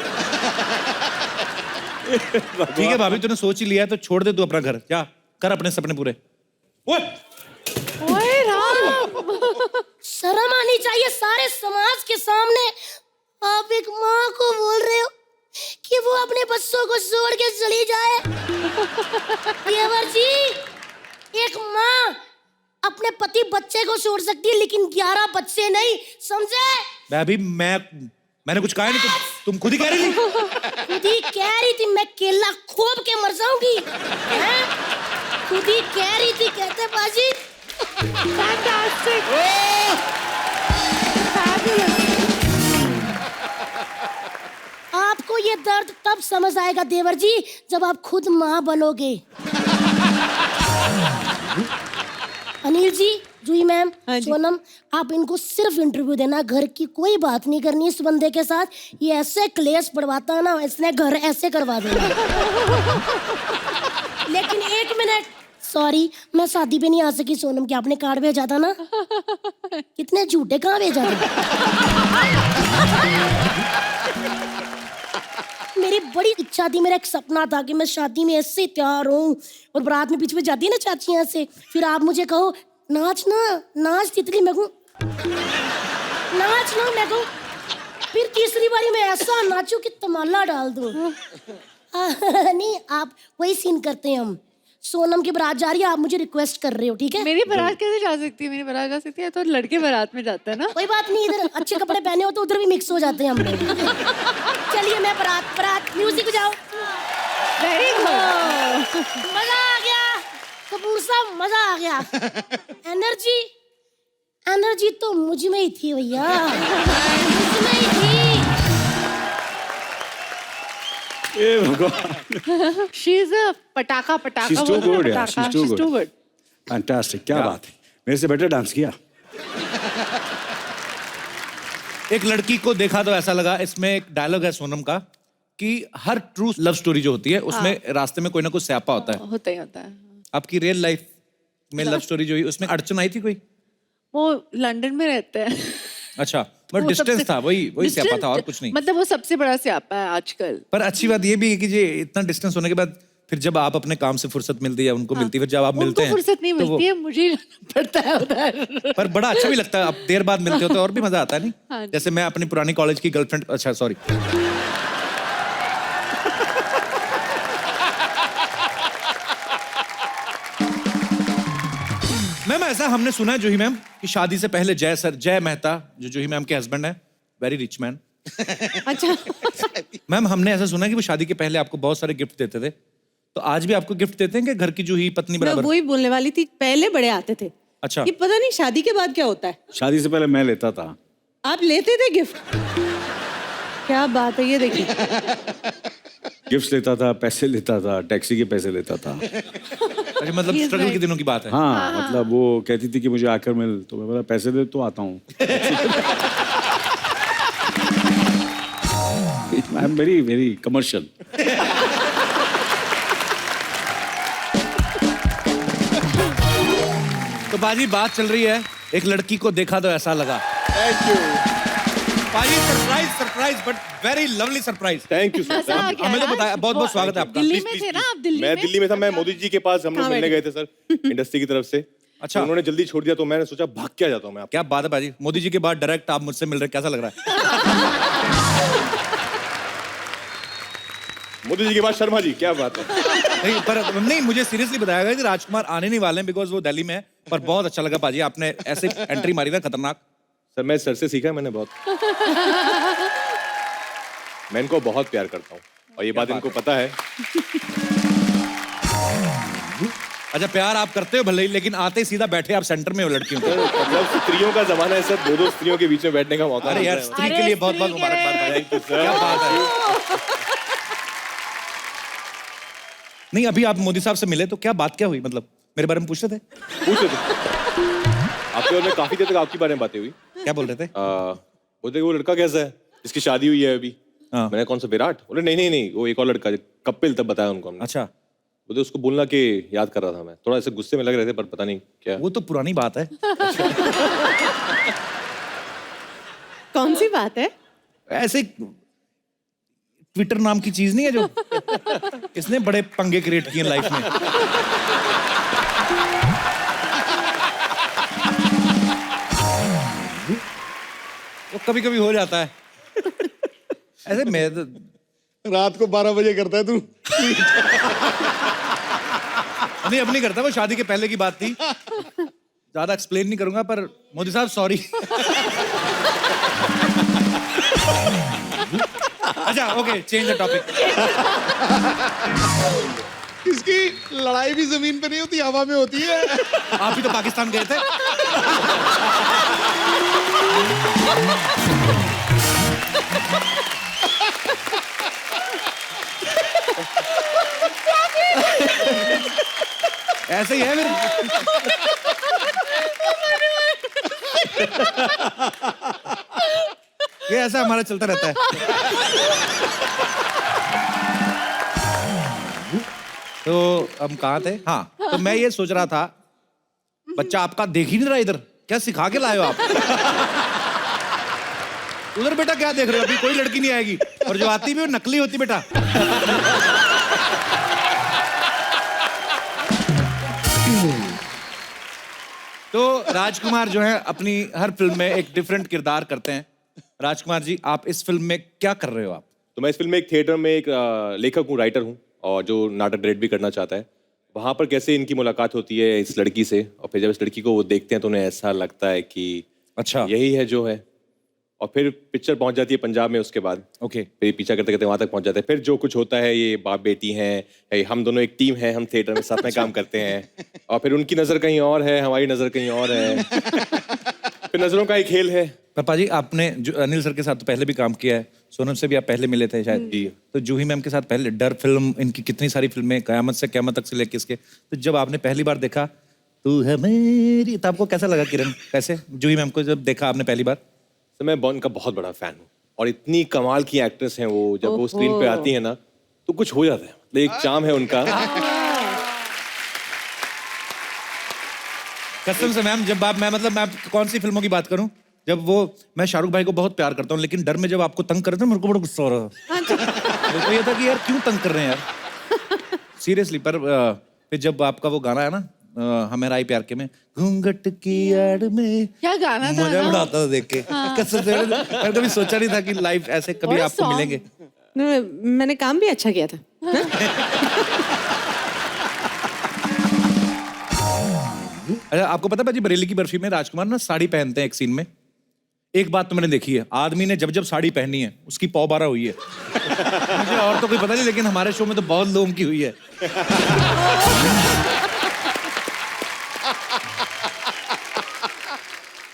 ठीक है भाभी, तूने सोच ही लिया तो छोड़ दे तू अपना घर, जा कर अपने सपने पूरे। ओए राम, शर्म आनी चाहिए सारे समाज के सामने। आप एक माँ को बोल रहे हो कि वो अपने बच्चों को छोड़ के चली जाए। देवर जी, एक माँ अपने पति बच्चे को छोड़ सकती है, लेकिन 11 बच्चे नहीं, समझे? भाभी, मैंने कुछ कहा नहीं, तुम खुद ही कह रही थी। खुद ही कह रही थी, मैं केला खोब के मर जाऊंगी। खुद ही कह रही थी, कहते बाजी। आपको ये दर्द तब समझ आएगा देवर जी, जब आप खुद माँ बनोगे। अनिल जी, जूही मैम, सोनम, आप इनको सिर्फ इंटरव्यू देना, घर की कोई बात नहीं करनी इस बंदे के साथ। ये ऐसे क्लेश पड़वाता है ना, इसने घर ऐसे करवा देना। लेकिन एक मिनट, सॉरी, मैं शादी पे नहीं आ सकी सोनम की, आपने कार्ड भेजा था ना। कितने झूठे कहाँ भेजा था? मेरी बड़ी इच्छा थी, मेरा एक सपना था कि मैं शादी में ऐसे तैयार हूँ और बारात में पीछे जाती है ना चाचियाँ से, फिर आप मुझे कहो नाच ना, नाच तितली, मैं कहूँ नाच ना, मैं कहूँ फिर तीसरी बारी मैं ऐसा नाचूं कि तमाला डाल दूं। नहीं, आप वही सीन करते हैं हम। सोनम की बारात जा रही है, आप मुझे रिक्वेस्ट कर रहे हो, ठीक है? मेरी बारात कैसे जा सकती है? मेरी बारात जा सकती है तो लड़के बारात में जाता है ना। कोई बात नहीं, इधर अच्छे कपड़े पहने हो तो उधर भी मिक्स हो जाते हैं हम लोग। चलिए, मैं बारात म्यूजिक बजाओ। वेरी गुड, मजा आ गया कपूर साहब, मजा आ गया। एनर्जी तो मुझ में ही थी भैया, मुझ में ही थी। ए भगवान, शी इज अ पटाखा पटाखा She's too good, yeah. She's too good. Good fantastic, क्या बात है, मेरे से बेटर डांस किया। एक लड़की को देखा तो ऐसा लगा, इसमें एक डायलॉग है सोनम का कि हर ट्रू लव स्टोरी जो होती है उसमें रास्ते में कोई ना कोई स्यापा होता है। होता ही होता है। आपकी रियल लाइफ में लव स्टोरी जो हुई उसमें अड़चन आई थी कोई? वो लंदन में रहते हैं। अच्छा, बट वो डिस्टेंस सबसे- था, वही स्यापा distance- था और कुछ नहीं। मतलब वो सबसे बड़ा स्यापा है आजकल। पर अच्छी बात ये भी है कि ये इतना डिस्टेंस होने के बाद फिर जब आप अपने काम से फुर्सत मिलती है उनको मिलती है, फिर जब आप मिलते हैं उनको फुर्सत नहीं तो वो- मिलती है, मुझे ही जाना पड़ता है उधर। पर बड़ा अच्छा भी लगता है, आप देर बाद मिलते हो तो और भी मजा आता है हाँ नहीं? जी। जैसे मैं अपनी पुरानी कॉलेज की गर्लफ्रेंड, अच्छा सॉरी, मैम ऐसा हमने सुना है जूही मैम कि शादी से पहले जय मेहता जो जूही मैम के हस्बैंड है, वेरी रिच मैन। अच्छा। मैम हमने ऐसा सुना है कि वो शादी के पहले आपको बहुत सारे गिफ्ट देते थे, तो आज भी आपको गिफ्ट देते हैं कि घर की जूही पत्नी मैं बराबर? वही बोलने वाली थी, पहले बड़े आते थे। अच्छा। ये पता नहीं शादी के बाद क्या होता है। शादी से पहले मैं लेता था। आप लेते थे गिफ्ट? क्या बात है, ये देखिए। गिफ्ट लेता था, पैसे लेता था, टैक्सी के पैसे लेता था। अरे मतलब He is स्ट्रगल के right. दिनों की बात है। हाँ, मतलब वो कहती थी कि मुझे आकर मिल, तो मैं बोला पैसे दे तो आता हूँ। I am very very commercial. तो बाजी बात चल रही है, एक लड़की को देखा तो ऐसा लगा। थैंक यू, बाजी surprise but very lovely surprise. Thank you sir. मजा आ गया हमें तो यार। बताया, बहुत स्वागत है आपका। दिल्ली में थे ना आप? दिल्ली मैं में? दिल्ली में था, मैं मोदी जी के पास हम लोग मिलने गए थे सर इंडस्ट्री की तरफ से। अच्छा। तो उन्होंने जल्दी छोड़ दिया तो मैंने सोचा भाग के आ जाता हूँ मैं। क्या बात है बाजी, मोदी जी के बाद डायरेक्ट आप मुझसे मिल रहे हैं, कैसा लग रहा है? मोदी जी के बाद शर्मा जी, क्या बात है। नहीं पर नहीं, मुझे सीरियसली बताया गया कि राजकुमार आने नहीं वाले हैं बिकॉज वो दिल्ली में है, पर बहुत अच्छा लगा बाजी, आपने ऐसे एंट्री मारी ना खतरनाक। सर मैं सर से सीखा है मैंने बहुत। मैं इनको बहुत प्यार करता हूँ और ये बात इनको पता है। अच्छा प्यार आप करते हो भले ही, लेकिन आते ही सीधा बैठे आप सेंटर में हो लड़कियों के। मतलब स्त्रियों का जमाना है सर, दो स्त्रियों के बीच में बैठने का मौका अरे मिल यार रहा है। स्त्री के लिए बहुत बहुत मुबारकबाद भाई। क्या बात है। नहीं अभी आप मोदी साहब से मिले तो क्या बात क्या हुई, मतलब मेरे बारे में पूछ रहे थे? पूछ रहे थे आपके और मैं काफी देर तक आपके बारे में बातें हुई। क्या बोल रहे थे? बोलते वो लड़का कैसा है जिसकी शादी हुई है अभी? हाँ। मैंने कौन सा विराट? बोले नहीं वो एक और लड़का, कपिल, तब बताया उनको हमने। अच्छा बोलते उसको बोलना कि याद कर रहा था मैं, थोड़ा ऐसे गुस्से में लग रहे थे पर पता नहीं क्या। वो तो पुरानी बात है। कौन सी बात है? ऐसे ट्विटर नाम की चीज नहीं है जो इसने बड़े पंगे क्रिएट किए लाइफ में। वो कभी कभी हो जाता है ऐसे। मैं तो रात को 12 बजे करता है तू? नहीं अब नहीं करता, वो शादी के पहले की बात थी, ज्यादा एक्सप्लेन नहीं करूंगा, पर मोदी साहब सॉरी। अच्छा ओके, चेंज द टॉपिक। इसकी लड़ाई भी जमीन पे नहीं होती, हवा में होती है। आप भी तो पाकिस्तान गए थे। ऐसे ही है फिर। ये ऐसा हमारा चलता रहता है। तो हम कहाँ थे? हाँ तो मैं ये सोच रहा था, बच्चा आपका देख ही नहीं रहा इधर, क्या सिखा के लाए हो आप? उधर बेटा क्या देख रहे हो, अभी कोई लड़की नहीं आएगी, और जो आती भी वो नकली होती बेटा। तो राजकुमार जो है अपनी हर फिल्म में एक डिफरेंट किरदार करते हैं। राजकुमार जी आप इस फिल्म में क्या कर रहे हो आप? तो मैं इस फिल्म में एक थिएटर में एक लेखक हूँ, राइटर हूँ, और जो नाटक डायरेक्ट भी करना चाहता है। वहाँ पर कैसे इनकी मुलाकात होती है इस लड़की से, और फिर जब इस लड़की को वो देखते हैं तो उन्हें ऐसा लगता है कि अच्छा यही है जो है, और फिर पिक्चर पहुंच जाती है पंजाब में। उसके बाद ओके फिर पीछा करते करते वहां तक पहुंच जाते हैं। फिर जो कुछ होता है, ये बाप बेटी हैं, हम दोनों एक टीम है, हम थिएटर में साथ में काम करते हैं, और फिर उनकी नजर कहीं और है, हमारी नजर कहीं और है। फिर नजरों का एक खेल है। पापा जी आपने जो अनिल सर के साथ तो पहले भी काम किया है, सोनम से भी आप पहले मिले थे शायद जी। तो जूही मैम के साथ पहले डर फिल्म, इनकी कितनी सारी फिल्में, कयामत से कयामत तक से लेके इसके, तो जब आपने पहली बार देखा तू है मेरी, तो आपको कैसा लगा किरण? कैसे जूही मैम को जब देखा आपने पहली बार? तो मैं बॉन का बहुत बड़ा फैन हूँ और इतनी कमाल की एक्ट्रेस हैं वो, जब वो स्क्रीन पे आती है ना तो कुछ हो जाता है, मतलब एक चार्म है उनका। कसम से मैम, जब आप मैं कौन सी फिल्मों की बात करूं, जब वो मैं शाहरुख भाई को बहुत प्यार करता हूं, लेकिन डर में जब आपको तंग कर रहे थे मेरे को बड़ा गुस्सा हो रहा था। मेरे को ये था कि यार क्यों तंग कर रहे हैं यार, सीरियसली। पर फिर जब आपका वो गाना है ना हमें राई प्यार के में, घूंघट की आड़ में, क्या गाना था मजा ना? बड़ा आता था देख के। कसम से मैंने कभी सोचा नहीं था कि लाइव ऐसे कभी What a आपको song. मिलेंगे। मैंने काम भी अच्छा किया था। अच्छा, आपको पता है भाजी, बरेली की बर्फी में राजकुमार ना साड़ी पहनते हैं एक सीन में। एक बात तो मैंने देखी है, आदमी ने जब जब साड़ी पहनी है उसकी पौ बारह हुई है। मुझे और तो कोई पता नहीं, लेकिन हमारे शो में तो बहुत लोगों की हुई है।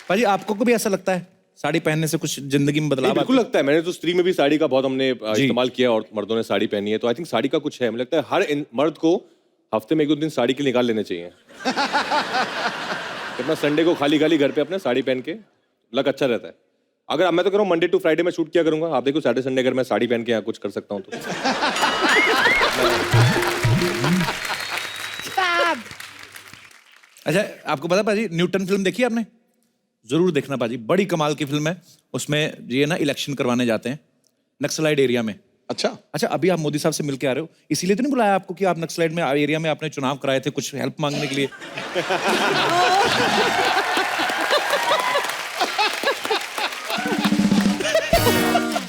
भाजी आपको को भी ऐसा लगता है साड़ी पहनने से कुछ जिंदगी में बदलाव बिल्कुल लगता है, मैंने तो स्त्री में भी साड़ी का बहुत हमने जी। इस्तेमाल किया और मर्दों ने साड़ी पहनी है, तो आई थिंक साड़ी का कुछ है। मुझे लगता है हर मर्द को हफ्ते में एक दो दिन साड़ी के निकाल लेने चाहिए। अपना संडे को खाली खाली घर पे अपने साड़ी पहन के लग अच्छा रहता है। अगर मैं तो कह रहा हूँ मंडे टू फ्राइडे में शूट किया करूंगा, आप देखो सैटरडे संडे अगर मैं साड़ी पहन के यहाँ कुछ कर सकता हूँ तो। अच्छा, आपको पता भाजी न्यूटन फिल्म देखी है आपने? जरूर देखना भाजी, बड़ी कमाल की फिल्म है। उसमें ये ना इलेक्शन करवाने जाते हैं नक्सलाइड एरिया में। अच्छा, अभी आप मोदी साहब से मिलके आ रहे हो, इसीलिए तो नहीं बुलाया आपको कि आप नक्सलाइड में एरिया में आपने चुनाव कराए थे कुछ हेल्प मांगने के लिए?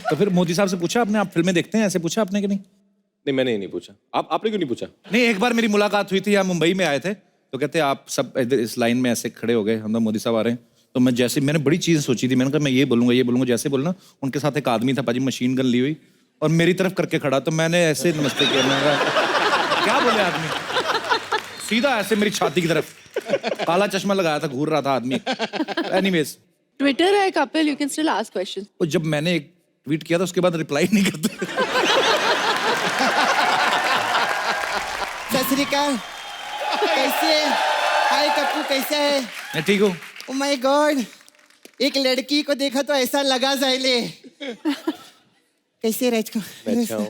तो फिर मोदी साहब से पूछा आपने, आप फिल्में देखते हैं, ऐसे पूछा आपने कि नहीं? नहीं, मैंने नहीं पूछा। आपने क्यों नहीं पूछा? नहीं, एक बार मेरी मुलाकात हुई थी, यहाँ मुंबई में आए थे, तो कहते आप सब इधर इस लाइन में ऐसे खड़े हो गए, हम मोदी साहब आ रहे हैं। तो मैं जैसे, मैंने बड़ी चीज़ सोची थी, मैंने कहा मैं ये बोलूंगा, जैसे बोलना, उनके साथ एक आदमी था पाजी, मशीन गन ली हुई और मेरी तरफ करके खड़ा, तो मैंने ऐसे नमस्ते किया। मैंने कहा क्या बोले आदमी, सीधा ऐसे मेरी छाती की तरफ, काला चश्मा लगाया था, घूर रहा था आदमी। एनीवेज, ट्विटर है Kapil, you can still ask questions. तो जब मैंने एक ट्वीट किया था उसके बाद रिप्लाई नहीं करते। सत श्री अकाल, कैसे? हाय कप्पू, कैसा है? मैं ठीक हूँ। ओ माय गॉड, एक लड़की को देखा तो ऐसा लगा जाइले। कैसे राजकुमार? मैं अच्छा हूँ।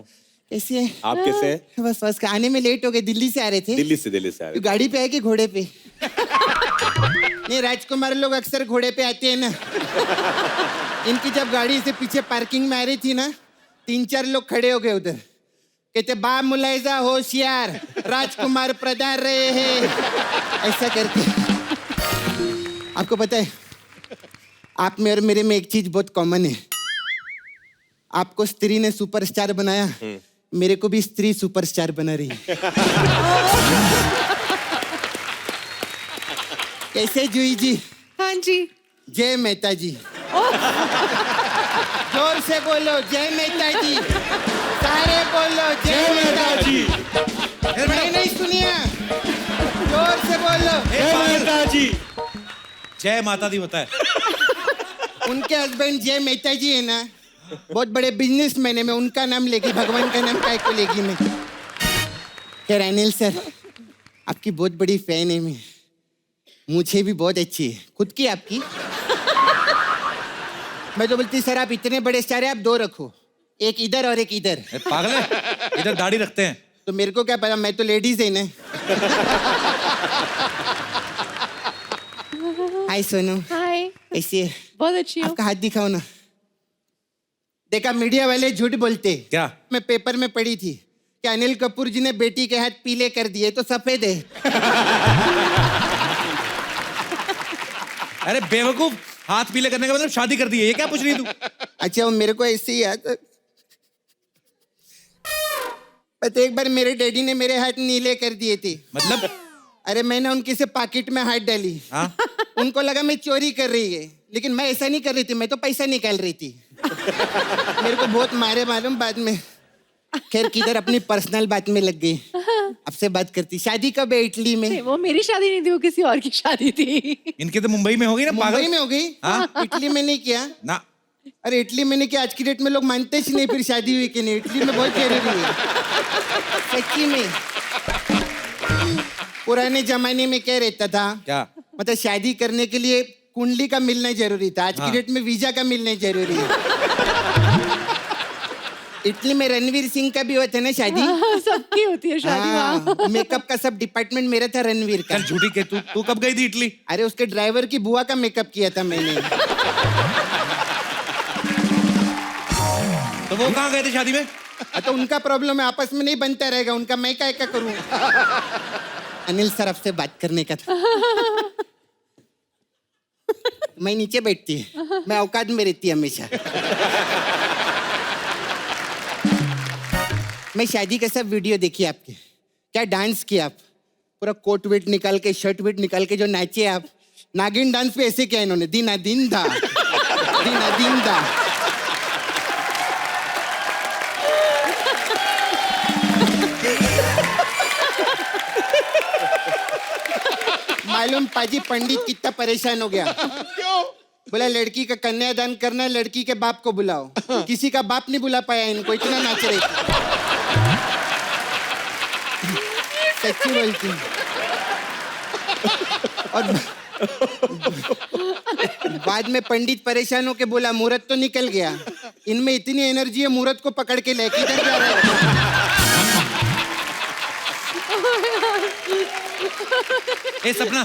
कैसे है? आप कैसे हैं? बस आने में लेट हो गए, दिल्ली से आ रहे थे। दिल्ली से आ रहे तो गाड़ी पे आए कि घोड़े पे? नहीं, राजकुमार लोग अक्सर घोड़े पे आते हैं ना। इनकी जब गाड़ी से पीछे पार्किंग में आ रही थी ना, 3-4 लोग खड़े हो गए उधर, कहते बा मुलायजा होशियार, राजकुमार प्रधान रहे हैं, ऐसा करके। आपको पता है, आप में और मेरे में एक चीज बहुत कॉमन है। आपको स्त्री ने सुपरस्टार बनाया, मेरे को भी स्त्री सुपरस्टार बना रही है। कैसे जूही जी? हाँ जी। जय मेहता जी। जोर से बोलो जय मेहता जी, सारे बोलो जय मेहता जी। मैं नहीं सुनिया, जोर से बोलो जय माता जी। जय माता दी होता है। उनके हस्बैंड जय मेहता जी है ना, बहुत बड़े बिजनेसमैन है, मैं उनका नाम लेगी, भगवान का नाम काय को लेगी मैं? खैर अनिल सर, आपकी बहुत बड़ी फैन है मैं, मुझे भी बहुत अच्छी है, खुद की आपकी। मैं तो बोलती सर आप इतने बड़े स्टार हैं, आप 2 रखो, एक इधर और एक इधर। पागल है, इधर दाढ़ी रखते हैं। तो मेरे को क्या पता, मैं तो लेडीज है ना। हाय सोनू, हाय, कैसी है? बहुत अच्छी हो। आपका हाथ दिखाओ ना। देखा, मीडिया वाले झूठ बोलते। क्या? मैं पेपर में पढ़ी थी कि अनिल कपूर जी ने बेटी के हाथ पीले कर दिए, तो सफेद है। अरे बेवकूफ, हाथ पीले करने का मतलब शादी कर दी है, ये क्या पूछ रही तू? अच्छा, वो मेरे को ऐसे ही याद, पता एक बार मेरे डैडी ने मेरे हाथ नीले कर दिए थे। मतलब? अरे मैंने उनके से पॉकेट में हाथ डाली। हाँ? उनको लगा मैं चोरी कर रही है, लेकिन मैं ऐसा नहीं कर रही थी, मैं तो पैसा निकाल रही थी। मेरे को बहुत मारे मालूम बाद में। खैर किधर, अपनी पर्सनल बात में लग गई। आपसे बात करती, शादी कब है इटली में? वो मेरी शादी नहीं थी, वो किसी और की शादी थी। इनके तो मुंबई में हो गई ना, मुंबई पागल। में हो गई। हाँ? इटली में नहीं किया ना, अरे इटली में नहीं कि आज की डेट में लोग मानते ही नहीं फिर शादी हुई कि नहीं, इटली में बहुत जरूरी है सच्ची में। पुराने जमाने में क्या रहता था, क्या? मतलब शादी करने के लिए कुंडली का मिलना जरूरी था, आज की डेट में वीजा का मिलना जरूरी है। इटली में रणवीर सिंह का भी होता है ना शादी, सबकी होती है शादी वहाँ। हाँ, मेकअप का सब डिपार्टमेंट मेरा था रणवीर का। चल झूठी के तू कब गई थी इटली? अरे उसके ड्राइवर की बुआ का मेकअप किया था मैंने। तो वो कहाँ गए थे शादी में? तो उनका प्रॉब्लम है, आपस में नहीं बनता रहेगा उनका, मैं क्या करूं। अनिल सर आपसे बात करने का था। मैं नीचे बैठती है, मैं औकात में रहती है हमेशा। मैं शादी का सब वीडियो देखी आपके, क्या डांस किया आप, पूरा कोट वेट निकाल के शर्ट वेट निकाल के जो नाचे आप, नागिन डांस पे ऐसे किया इन्होंने, दीना दिन दा दीना दिन दा। मालूम पाजी पंडित कितना परेशान हो गया, बोला लड़की का कन्यादान करना है, लड़की के बाप को बुलाओ। किसी का बाप नहीं बुला पाया इनको, इतना नाच रहे थे। सच्ची बोलती हूँ। और बाद में पंडित परेशान होके बोला मुहूर्त तो निकल गया, इनमें इतनी एनर्जी है मुहूर्त को पकड़ के ले, किधर जा रहे हैं? ए सपना,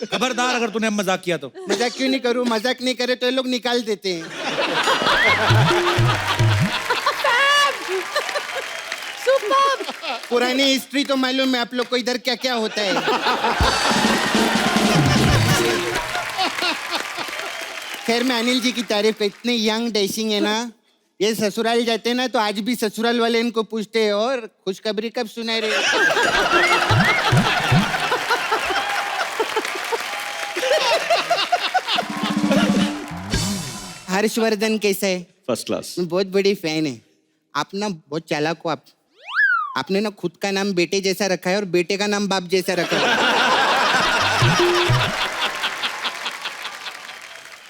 खबरदार अगर तूने अब मजाक किया तो। मजाक क्यों नहीं करूं, मजाक नहीं करे तो ये लोग निकाल देते हैं। पुरानी हिस्ट्री तो मालूम है आप लोग को, इधर क्या क्या होता है। खैर मैं अनिल जी की तारीफ, इतने यंग डैशिंग है ना, ये ससुराल जाते हैं ना तो आज भी ससुराल वाले इनको पूछते हैं और खुशखबरी कब सुना रहे हो? हर्षवर्धन कैसा है? First class. मैं बहुत बड़ी फैन है। आप ना बहुत चालाक हो आप, आपने ना खुद का नाम बेटे जैसा रखा है और बेटे का नाम बाप जैसा रखा है।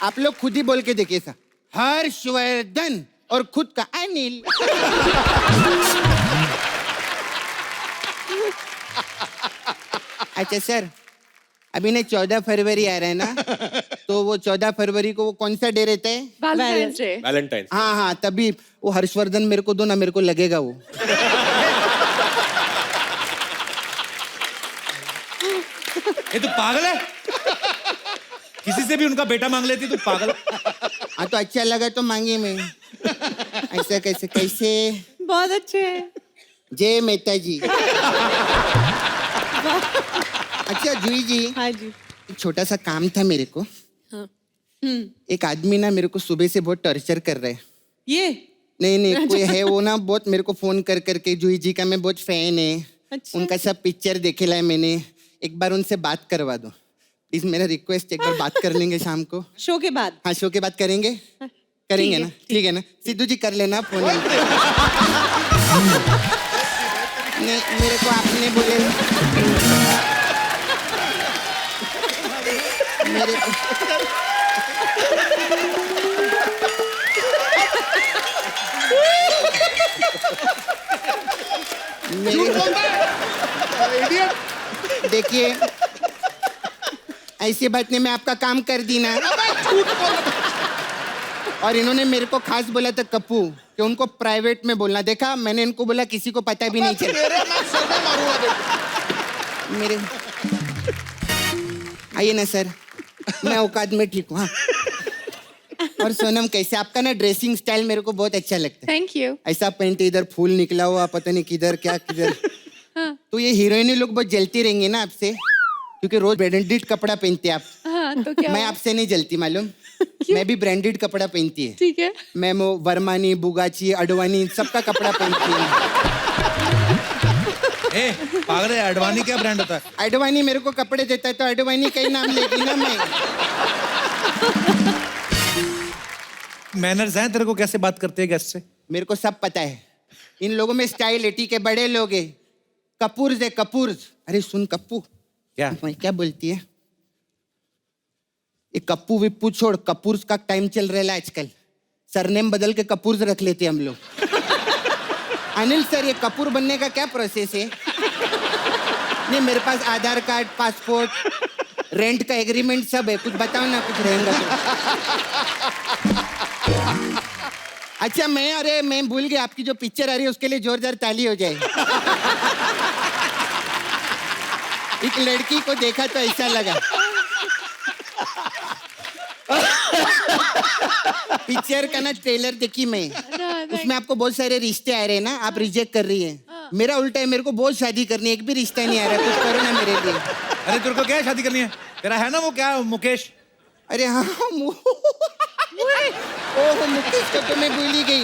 आप लोग खुद ही बोल के देखिए सा, हर्षवर्धन और खुद का अनिल। अच्छा सर, अभी ना 14 फरवरी आ रहा है ना, तो वो 14 फरवरी को वो कौन सा डे रहता है? Valentine's day. वैलेंटाइन। हाँ हाँ, तभी वो हर्षवर्धन मेरे को दो ना, मेरे को लगेगा वो। ये तो पागल है, किसी से भी उनका बेटा मांग लेती, तू पागल। हाँ तो अच्छा लगा तो मांगी मैं। ऐसा कैसे कैसे? बहुत अच्छे हैं। जय मेहता जी। अच्छा जूही जी, हाँ जी। एक छोटा सा काम था मेरे को। हाँ। एक आदमी ना मेरे को सुबह से बहुत टॉर्चर कर रहा है। ये नहीं कोई है वो ना, बहुत मेरे को फोन कर करके, जूही जी का मैं बहुत फैन है। अच्छा। उनका सब पिक्चर देखेला है मैंने, एक बार उनसे बात करवा दो प्लीज, मेरा रिक्वेस्ट, एक बार बात कर लेंगे शाम को। शो के बाद? हाँ शो के बाद करेंगे, करेंगे ना, ठीक है ना? सिद्धू जी कर लेना फोन। नहीं मेरे को आपने बोले मेरे को देखिए ऐसी बात नहीं, मैं आपका काम कर दी ना। और इन्होंने मेरे को खास बोला था कप्पू कि उनको प्राइवेट में बोलना, देखा मैंने इनको बोला किसी को पता भी नहीं चला। मेरे आइए ना सर, मैं औकात में ठीक हूँ। हाँ। और सोनम कैसे, आपका ना ड्रेसिंग स्टाइल मेरे को बहुत अच्छा लगता है। Thank you. ऐसा पहनते, इधर फूल निकला हुआ, पता नहीं किधर क्या किधर। तो ये हीरोइनी लोग बहुत जलती रहेंगी ना आपसे, क्योंकि रोज ब्रांडेड कपड़ा पहनते हैं आप। हाँ तो क्या मैं हुआ? आपसे नहीं जलती मालूम, मैं भी ब्रांडेड कपड़ा पहनती है। ठीक है। मैं वो वर्मानी, बुगाची, अडवाणी सबका कपड़ा पहनती हूँ। ए पागल है, अडवाणी क्या ब्रांड होता है? अडवाणी मेरे को कपड़े देता है तो अडवाणी का ही नाम लेगी ना मैं। मैनर्स हैं तेरे को, कैसे बात करते हैं गेस्ट से? मेरे को सब पता है, इन लोगों में स्टाइल है, ठीक है? बड़े लोग है, कपूर्स है कपूर्स। अरे सुन कप्पू, क्या? मैं क्या बोलती है, ये कप्पू विप्पू छोड़, कपूर का टाइम चल रहा है आजकल, सरनेम बदल के कपूर रख लेते हम लोग। अनिल सर, ये कपूर बनने का क्या प्रोसेस है? नहीं, मेरे पास आधार कार्ड, पासपोर्ट, रेंट का एग्रीमेंट सब है, कुछ बताओ ना, कुछ रहेगा तो। अच्छा मैं भूल गया, आपकी जो पिक्चर आ रही है उसके लिए जोरदार ताली हो जाए। एक लड़की को देखा तो ऐसा लगा। पिक्चर का ना ट्रेलर देखी मैं, उसमें आपको बहुत सारे रिश्ते आ रहे हैं ना, आप रिजेक्ट कर रही हैं। मेरा उल्टा है, मेरे को बहुत शादी करनी है, एक भी रिश्ता नहीं आ रहा, कुछ करो ना मेरे लिए। अरे तेरे को क्या शादी करनी है? तेरा है ना वो क्या मुकेश? अरे हाँ, ओह मुकेश को तो मैं भूल ही गई।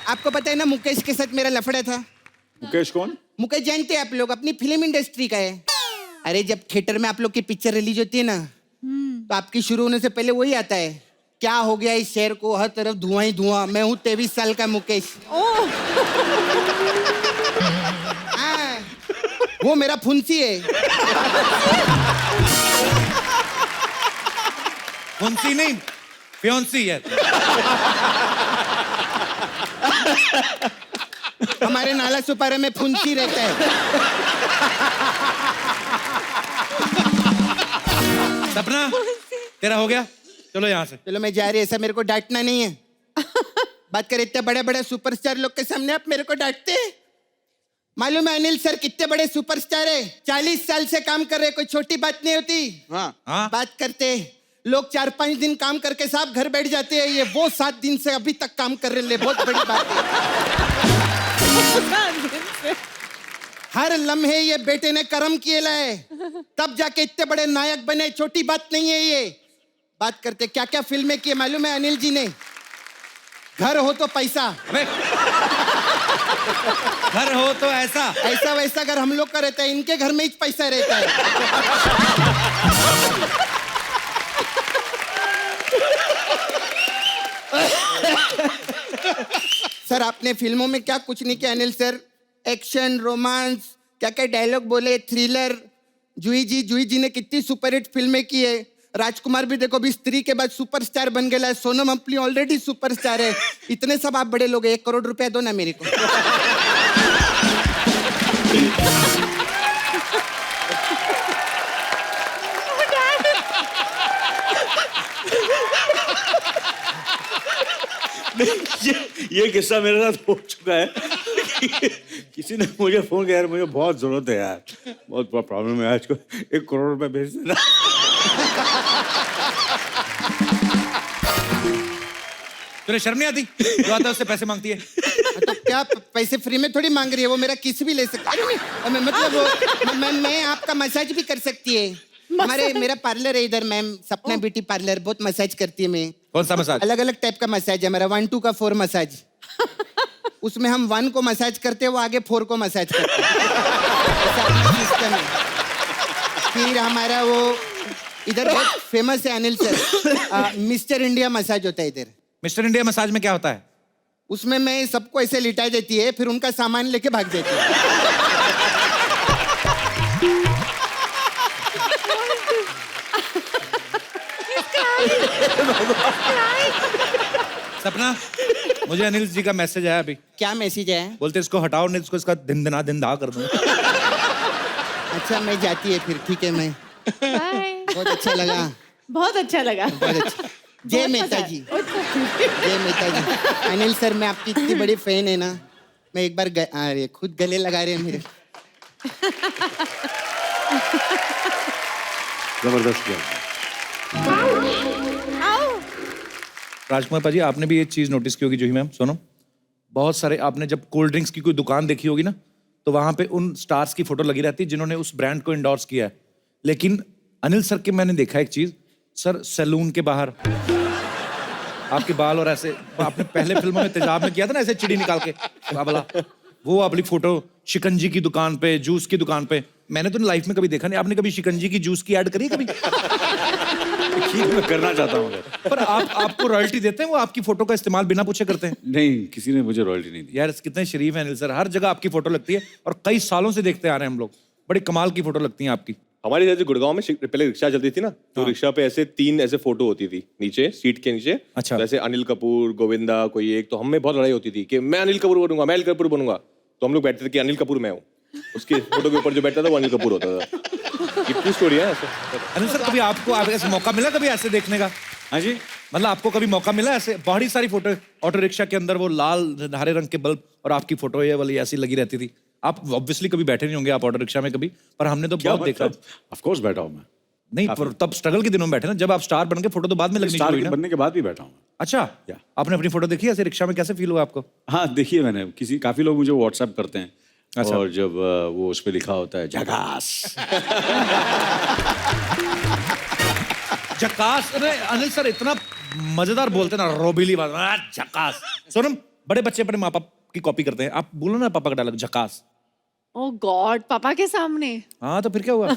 आपको पता है ना मुकेश के साथ मेरा लफड़ा था। मुकेश कौन? मुकेश जानते हैं आप लोग, अपनी फिल्म इंडस्ट्री का है। अरे जब थिएटर में आप लोग की पिक्चर रिलीज होती है ना, तो आपकी शुरू होने से पहले वही आता है, क्या हो गया इस शहर को, हर तरफ धुआं ही धुआं, मैं हूँ 23 साल का मुकेश। हाँ, वो मेरा फुंसी है। फुंसी नहीं, फ्योंसी है। हमारे नाला सुपारा में फुंसी रहता है। सपना, तेरा हो गया? चलो यहाँ से। चलो मैं जा रही, ऐसा मेरे को डांटना नहीं है। बात कर, इतने बड़े बड़े सुपरस्टार लोग के सामने आप मेरे को डांटते हैं? मालूम है अनिल सर कितने बड़े सुपरस्टार है, 40 साल से काम कर रहे, कोई छोटी बात नहीं होती। हाँ। बात करते लोग 4-5 दिन काम करके साहब घर बैठ जाते हैं, ये वो 7 दिन से अभी तक काम कर रहे, बहुत बड़ी बात है। हर लम्हे ये बेटे ने कर्म किए लाए, तब जाके इतने बड़े नायक बने, छोटी बात नहीं है ये। बात करते क्या क्या फिल्में की मालूम है अनिल जी ने? घर हो तो पैसा, अबे घर हो तो ऐसा वैसा घर हम लोग का रहता है, इनके घर में ही पैसा रहता है। सर आपने फिल्मों में क्या कुछ नहीं किया अनिल सर, एक्शन, रोमांस, क्या क्या डायलॉग बोले, थ्रिलर। जूही जी ने कितनी सुपरहिट फिल्में की है। राजकुमार भी देखो, अभी स्त्री के बाद सुपरस्टार बन गया है। सोनम अपनी ऑलरेडी सुपरस्टार है। इतने सब आप बड़े लोग, 1 करोड़ रुपया दो ना मेरे को। ये किस्सा मेरे साथ हो चुका है। किसी ने मुझे फोन किया, यार मुझे बहुत जरूरत है यार, बहुत बड़ा प्रॉब्लम है आज को, 1 करोड़ रुपए भेज देना। तुझे शर्म नहीं आती? जो आता है उससे पैसे मांगती है। तो क्या पैसे फ्री में थोड़ी मांग रही है वो, मेरा किस भी ले सकती है। मतलब मैं आपका मसाज भी कर सकती है। मेरा पार्लर है इधर मैम, सपना ब्यूटी पार्लर, बहुत मसाज करती है मैं। कौन सा मसाज? अलग अलग टाइप का मसाज है हमारा, 1 2 का 4 मसाज। उसमें हम 1 को मसाज करते हैं, वो आगे 4 को मसाज करते हैं। सिस्टम है। फिर हमारा वो इधर बहुत फेमस है Anil sir, mister India massage होता है इधर। मिस्टर इंडिया मसाज में क्या होता है? उसमें मैं सबको ऐसे लिटा देती है, फिर उनका सामान लेके भाग जाती है। सपना, मुझे अनिल जी का मैसेज आया अभी। क्या मैसेज है? बोलते इसको हटाओ, नहीं इसको इसका दिन दा कर दूं। अच्छा मैं जाती है फिर, ठीक है मैं। बहुत अच्छा लगा, बहुत अच्छा लगा। बहुत अच्छा। जय मेहता जी, जय मेहता जी। अनिल सर मैं आपकी इतनी बड़ी फैन है ना, मैं एक बार अरे खुद गले लगा रहे हैं मेरे। जबरदस्त किया। राजकुमार पाजी, आपने भी ये चीज नोटिस की होगी जूही मैम, सुनो, बहुत सारे आपने जब कोल्ड ड्रिंक्स की कोई दुकान देखी होगी ना, तो वहां पे उन स्टार्स की फोटो लगी रहती है जिन्होंने उस ब्रांड को इंडोर्स किया है। लेकिन अनिल सर के मैंने देखा एक चीज, सर सैलून के बाहर आपके बाल और ऐसे, आपने पहले फिल्मों में तेजाब में किया था ना ऐसे चिड़ी निकाल के बाबला, वो अपनी फोटो शिकंजी की दुकान पे, जूस की दुकान पे। मैंने तो लाइफ में कभी देखा नहीं, आपने कभी शिकंजी की जूस की ऐड करी कभी? मैं करना चाहता हूँ, पर आपको रॉयल्टी देते हैं वो आपकी फोटो का इस्तेमाल बिना पूछे करते हैं? नहीं, किसी ने मुझे रॉयल्टी नहीं दी। यार कितने शरीफ हैं अनिल सर, हर जगह आपकी फोटो लगती है और कई सालों से देखते आ रहे हैं हम लोग, बड़ी कमाल की फोटो लगती है आपकी। हमारे जैसे गुड़गांव में पहले रिक्शा चलती थी ना, तो रिक्शा पे ऐसे 3 ऐसे फोटो होती थी नीचे, सीट के नीचे। अच्छा। जैसे अनिल कपूर, गोविंदा, कोई एक, तो हमें बहुत लड़ाई होती थी कि मैं अनिल कपूर बनूंगा, मैं अनिल कपूर बनूंगा। तो हम लोग बैठते थे कि अनिल कपूर मैं हूँ, उसके फोटो के ऊपर जो बैठता था वो अनिल कपूर होता था। कितनी स्टोरी है ऐसे। अनिल सर, कभी आपको ऐसे मौका मिला कभी ऐसे देखने का? हाँ जी। मतलब आपको कभी मौका मिला ऐसे? बहुत सारी फोटो ऑटो रिक्शा के अंदर वो लाल हरे रंग के बल्ब और आपकी फोटो ये वाली ऐसी लगी रहती थी। आप ऑब्वियसली कभी बैठे नहीं होंगे आप ऑटो रिक्शा में कभी, पर हमने तो बहुत देखा। ऑफ कोर्स बैठा हूँ मैं। नहीं, पर तब स्ट्रगल के दिनों में बैठे ना, जब आप स्टार बन के फोटो तो बाद में लगनी शुरू स्टार हुई ना। बनने के बाद भी बैठा हूँ। अच्छा, आपने अपनी फोटो देखी ऐसे रिक्शा में, कैसे फील हुआ आपको? हाँ देखिए, मैंने काफी लोग मुझे व्हाट्सएप करते हैं। अच्छा। और जब वो उस पर लिखा होता है झकास। झकास। अरे अनिल सर इतना मजेदार बोलते ना, रोबीली बात, झकास। सोनम, बड़े बच्चे अपने माँ बाप की कॉपी करते हैं, आप बोलो ना पापा का डायलॉग झकास। ओह गॉड, पापा के सामने? हाँ तो फिर क्या हुआ?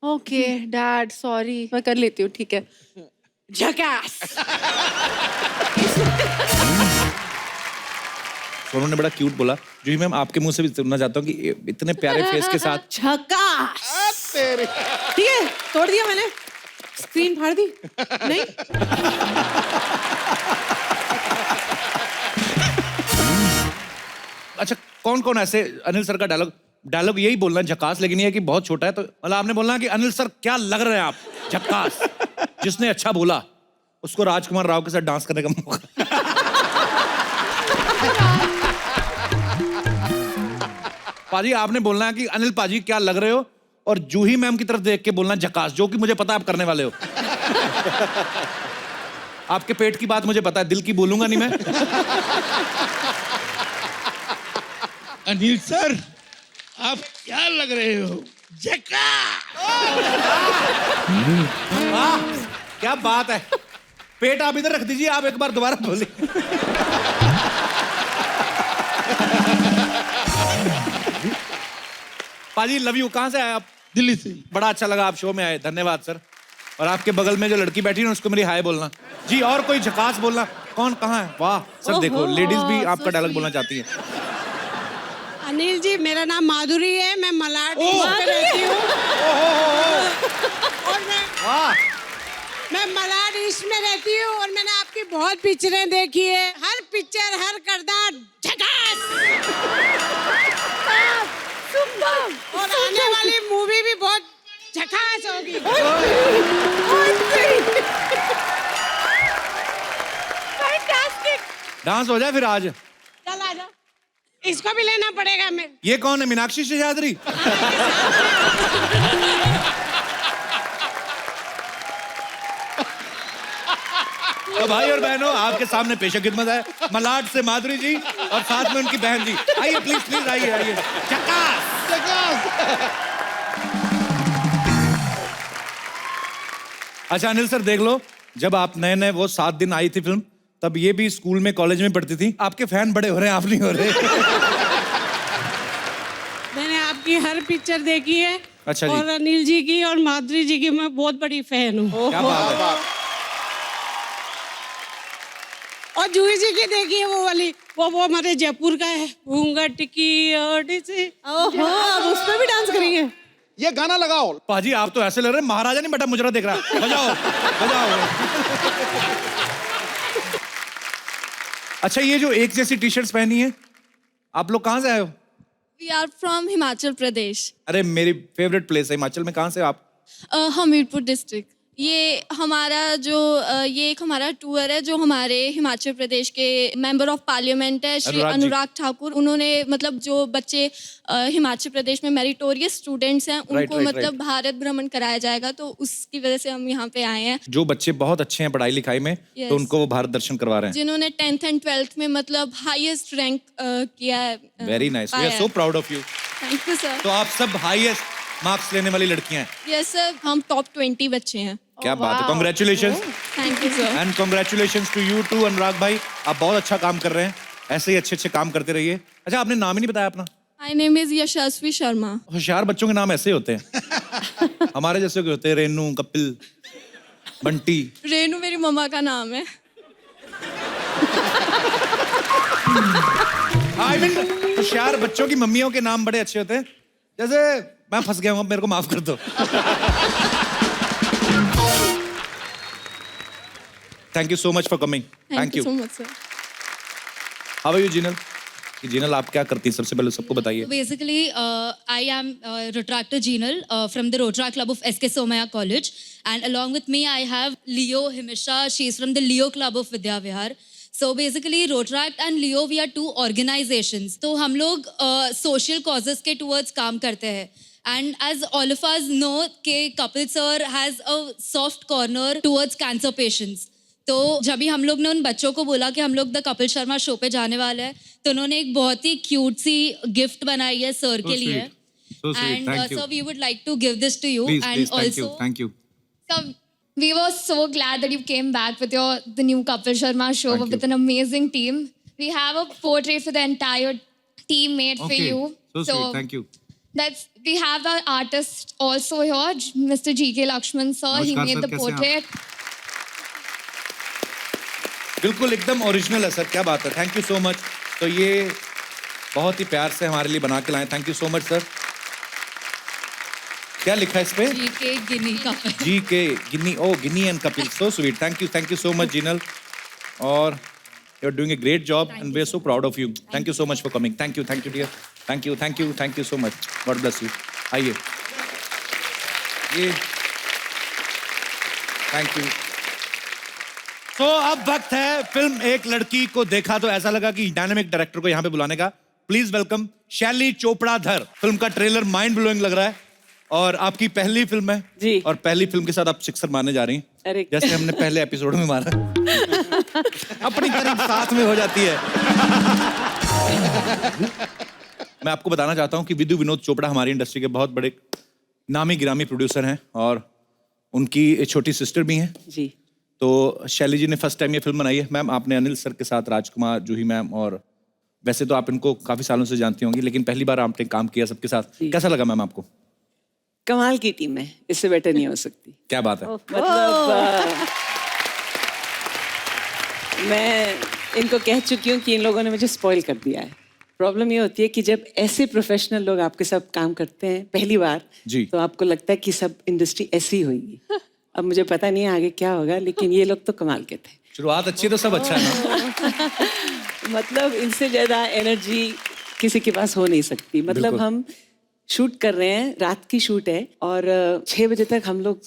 ओके डैड, सॉरी, मैं कर लेती हूँ, ठीक है। झकास। सोनम ने बड़ा क्यूट बोला, जो ही मैम आपके मुंह से भी सुनना चाहता हूँ कि इतने प्यारे फेस के साथ। झकास। ठीक है, तोड़ दिया मैंने, स्क्रीन फाड़ दी। नहीं, अच्छा, कौन कौन ऐसे अनिल सर का डायलॉग यही बोलना है झकास, लेकिन ये है कि बहुत छोटा है, तो मतलब आपने बोलना कि अनिल सर क्या लग रहे हैं आप, झकास। जिसने अच्छा बोला उसको राजकुमार राव के साथ डांस करने का मौका। पाजी आपने बोलना है कि अनिल पाजी क्या लग रहे हो, और जूही मैम की तरफ देख के बोलना झकास, जो कि मुझे पता आप करने वाले हो। आपके पेट की बात मुझे पता है, दिल की बोलूंगा नहीं मैं। अनिल सर, आप क्या लग रहे हो, झकास। वाह, क्या बात है। पेट आप इधर रख दीजिए, आप एक बार दोबारा बोलिए। पाजी लव यू। कहाँ से आए आप? दिल्ली से। बड़ा अच्छा लगा आप शो में आए, धन्यवाद सर। और आपके बगल में जो लड़की बैठी है उसको मेरी हाय बोलना जी। और कोई झकास बोलना, कौन कहाँ है? वाह सर, देखो लेडीज भी आपका डायलॉग बोलना चाहती है। अनिल जी, मेरा नाम माधुरी है, मैं मलाड में रहती हूँ। और मैं मलाड ईस्ट में रहती हूँ, और मैंने आपकी बहुत पिक्चरें देखी है, हर पिक्चर हर किरदार झकास। और आने वाली मूवी भी बहुत झकास होगी। डांस हो जाए फिर आज। चल आजा, इसको भी लेना पड़ेगा। मैं ये कौन है? मीनाक्षी शेषाद्री? तो भाई और बहनों, आपके सामने पेशा खिदमत है मलाड से माधुरी जी और साथ में उनकी बहन जी। आइए प्लीज प्लीज, आइए आइए। झकास। अच्छा अनिल सर, देख लो, जब आप नए नए वो 7 दिन आई थी फिल्म, तब ये भी स्कूल में कॉलेज में पढ़ती थी। आपके फैन बड़े हो रहे हैं, आप नहीं हो रहे। मैंने आपकी हर पिक्चर देखी है। अच्छा जी। और अनिल जी की और माधुरी जी की मैं बहुत बड़ी फैन हूँ। क्या बात है। और जूही जी की देखी है वो वाली, वो हमारे जयपुर का है, घूंघट की ओट से। ओहो, आप उस पे भी डांस करेंगे? ये गाना लगाओ। पाजी आप तो ऐसे लग रहे हैं महाराजा नहीं बटा मुजरा देख रहा। बजाओ बजाओ। अच्छा, ये जो एक जैसी टी शर्ट्स पहनी है, आप लोग कहाँ से आए हो? We are from Himachal Pradesh. अरे मेरी फेवरेट प्लेस है हिमाचल में। कहाँ से आप? हमीरपुर डिस्ट्रिक्ट। ये हमारा जो ये एक हमारा टूर है जो हमारे हिमाचल प्रदेश के मेंबर ऑफ पार्लियामेंट है श्री अनुराग ठाकुर। उन्होंने मतलब जो बच्चे हिमाचल प्रदेश में मेरिटोरियस स्टूडेंट्स हैं उनको मतलब भारत भ्रमण कराया जाएगा, तो उसकी वजह से हम यहाँ पे आए हैं। जो बच्चे बहुत अच्छे हैं पढ़ाई लिखाई में, तो उनको वो भारत दर्शन करवा रहे हैं। जिन्होंने 10th एंड 12th में मतलब हाईएस्ट रैंक किया है। Very nice, we are so proud of you. Thank you sir. तो आप सब हाईएस्ट मार्क्स लेने वाली लड़कियां हैं? यस सर, हम टॉप 20 बच्चे हैं। क्या बात है, congratulations. Thank you sir. And congratulations to you too Anurag भाई, आप बहुत अच्छा काम कर रहे हैं, ऐसे ही अच्छे अच्छे काम करते रहिए। अच्छा, आपने नाम ही नहीं बताया अपना। माय नेम इज यशस्वी शर्मा। होशियार बच्चों के नाम ऐसे होते हैं। हमारे जैसे के होते हैं रेनू, कपिल, बंटी। रेनू मेरी मम्मा का नाम है। आई मीन होशियार बच्चों की मम्मियों के नाम बड़े अच्छे होते हैं। जैसे मैं फंस गया हूँ, अब मेरे को माफ कर दो। Thank you so much for coming. Thank you so much sir. How are you Jinal? Jinal आप क्या करती हैं सबसे पहले सबको बताइए। Basically, I am Rotractor Jinal from the Rotrac Club of SK Somaya College, and along with me I have Leo Himisha. She's from the Leo Club of Vidya Vihar. So basically, Rotract and Leo, we are two organizations. तो हम लोग social causes के towards काम करते हैं. And as all of us know, कि Kapil sir has a soft corner towards cancer patients. तो जब भी हम लोग ने उन बच्चों को बोला कि हम लोग द कपिल शर्मा शो पे जाने वाले हैं, तो उन्होंने एक बहुत ही क्यूट सी गिफ्ट बनाई है सर के लिए। And sir we would like to give this to you and also thank you. So we were so glad that you came back with the new Kapil Sharma show with an amazing team. We have a portrait for the entire team made for you. So sweet. Thank you. We have our artist also here, Mr. G.K. Lakshman sir. He made the portrait. बिल्कुल एकदम original है sir, क्या बात है। Thank you so much. तो ये बहुत ही प्यार से हमारे लिए बना के लाए, thank you so much sir. क्या लिखा है इस पे? G.K. Ginni Kapil. G.K. Ginni, oh Ginni and Kapil, so sweet. Thank you so much Jinal, और you are doing a great job and we are so proud of you. Thank you so much for coming. Thank you dear. Thank you so much. God bless you. आइए ये, thank you. तो अब वक्त है film एक लड़की को देखा तो ऐसा लगा कि डायनामिक डायरेक्टर को यहाँ पे बुलाने का। प्लीज वेलकम शैली चोपड़ाधर। फिल्म का ट्रेलर माइंड ब्लोइंग लग रहा है, और आपकी पहली फिल्म है जी, और पहली फिल्म के साथ आप सिक्सर मारने जा रही हैं। अरे जैसे हमने पहले एपिसोड में मारा। अपनी तरफ साथ में हो जाती है। मैं आपको बताना चाहता हूँ कि विदु विनोद चोपड़ा हमारी इंडस्ट्री के बहुत बड़े नामी गिरामी प्रोड्यूसर हैं, और उनकी एक छोटी सिस्टर भी हैं जी। तो शैली जी ने फर्स्ट टाइम ये फिल्म बनाई है। मैम आपने अनिल सर के साथ, राजकुमार, जूही मैम, और वैसे तो आप इनको काफी सालों से जानती होंगी, लेकिन पहली बार आपने काम किया सबके साथ। कैसा लगा मैम आपको? कमाल की टीम है, इससे बेटर नहीं हो सकती। क्या बात है। मतलब मैं इनको कह चुकी हूँ कि इन लोगों ने मुझे स्पॉइल कर दिया है। प्रॉब्लम ये होती है कि जब ऐसे प्रोफेशनल लोग आपके साथ काम करते हैं पहली बार जी, तो आपको लगता है कि सब इंडस्ट्री ऐसी होगी। अब मुझे पता नहीं आगे क्या होगा, लेकिन ये लोग तो कमाल के थे। शुरुआत अच्छी तो सब अच्छा है। मतलब इनसे ज्यादा एनर्जी किसी के पास हो नहीं सकती। मतलब हम शूट कर रहे हैं, रात की शूट है, और 6 बजे तक हम लोग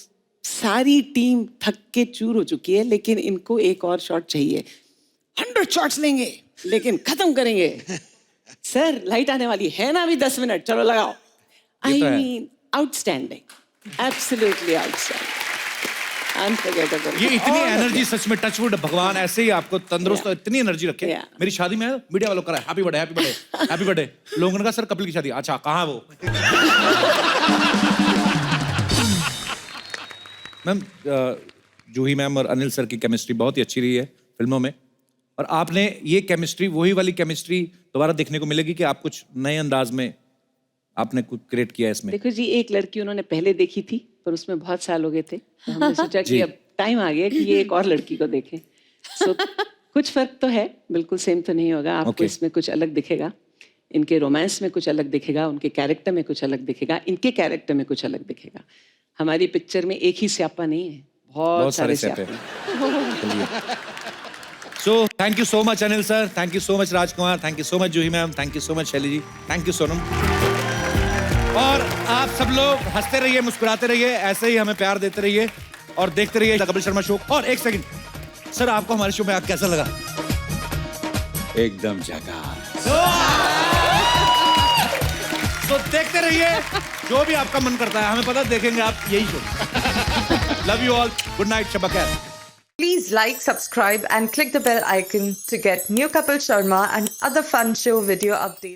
सारी टीम थक के चूर हो चुकी है, लेकिन इनको एक और शॉट चाहिए। 100 शॉट्स लेंगे लेकिन खत्म करेंगे। सर लाइट आने वाली है ना, अभी 10 मिनट, चलो लगाओ। I mean outstanding, absolutely outstanding, unforgettable. ये इतनी एनर्जी, सच में टचवुड, भगवान ऐसे ही आपको तंदुरुस्त इतनी एनर्जी रखे। मेरी शादी में मीडिया वालों करा happy birthday happy birthday happy birthday, लोगों ने कहा सर कपिल की शादी। अच्छा कहाँ वो? मैम जूही मैम और अनिल सर की केमिस्ट्री बहुत ही अच्छी रही है फिल्मों में, और आपने ये केमिस्ट्री, वही वाली केमिस्ट्री दोबारा देखने को मिलेगी कि आप कुछ नए अंदाज में आपने कुछ क्रिएट किया है इसमें? देखो जी, एक लड़की उन्होंने पहले देखी थी, पर उसमें बहुत साल हो गए थे, तो हमने सोचा कि अब टाइम आ गया कि ये एक और लड़की को देखें। सो कुछ फर्क तो है, बिल्कुल सेम तो नहीं होगा। आपको इसमें कुछ अलग दिखेगा, इनके रोमांस में कुछ अलग दिखेगा, उनके कैरेक्टर में कुछ अलग दिखेगा, इनके कैरेक्टर में कुछ अलग दिखेगा। हमारी पिक्चर में एक ही स्यापा नहीं है, बहुत सारे स्यापे। So thank you so much Anil sir, thank you so much Rajkumar, thank you so much Juhi ma'am, thank you so much Shaily ji, thank you Sonam. और आप सब लोग हंसते रहिए, मुस्कुराते रहिए, ऐसे ही हमें प्यार देते रहिए और देखते रहिए द कपिल शर्मा शो। और एक सेकंड सर, आपको हमारे शो में आप कैसा लगा? एकदम झकास। तो देखते रहिए, जो भी आपका मन करता है, हमें पता देखेंगे आप यही शो। Love you all, good night, शब खैर। Please like, subscribe and click the bell icon to get new Kapil Sharma and other fun show video updates.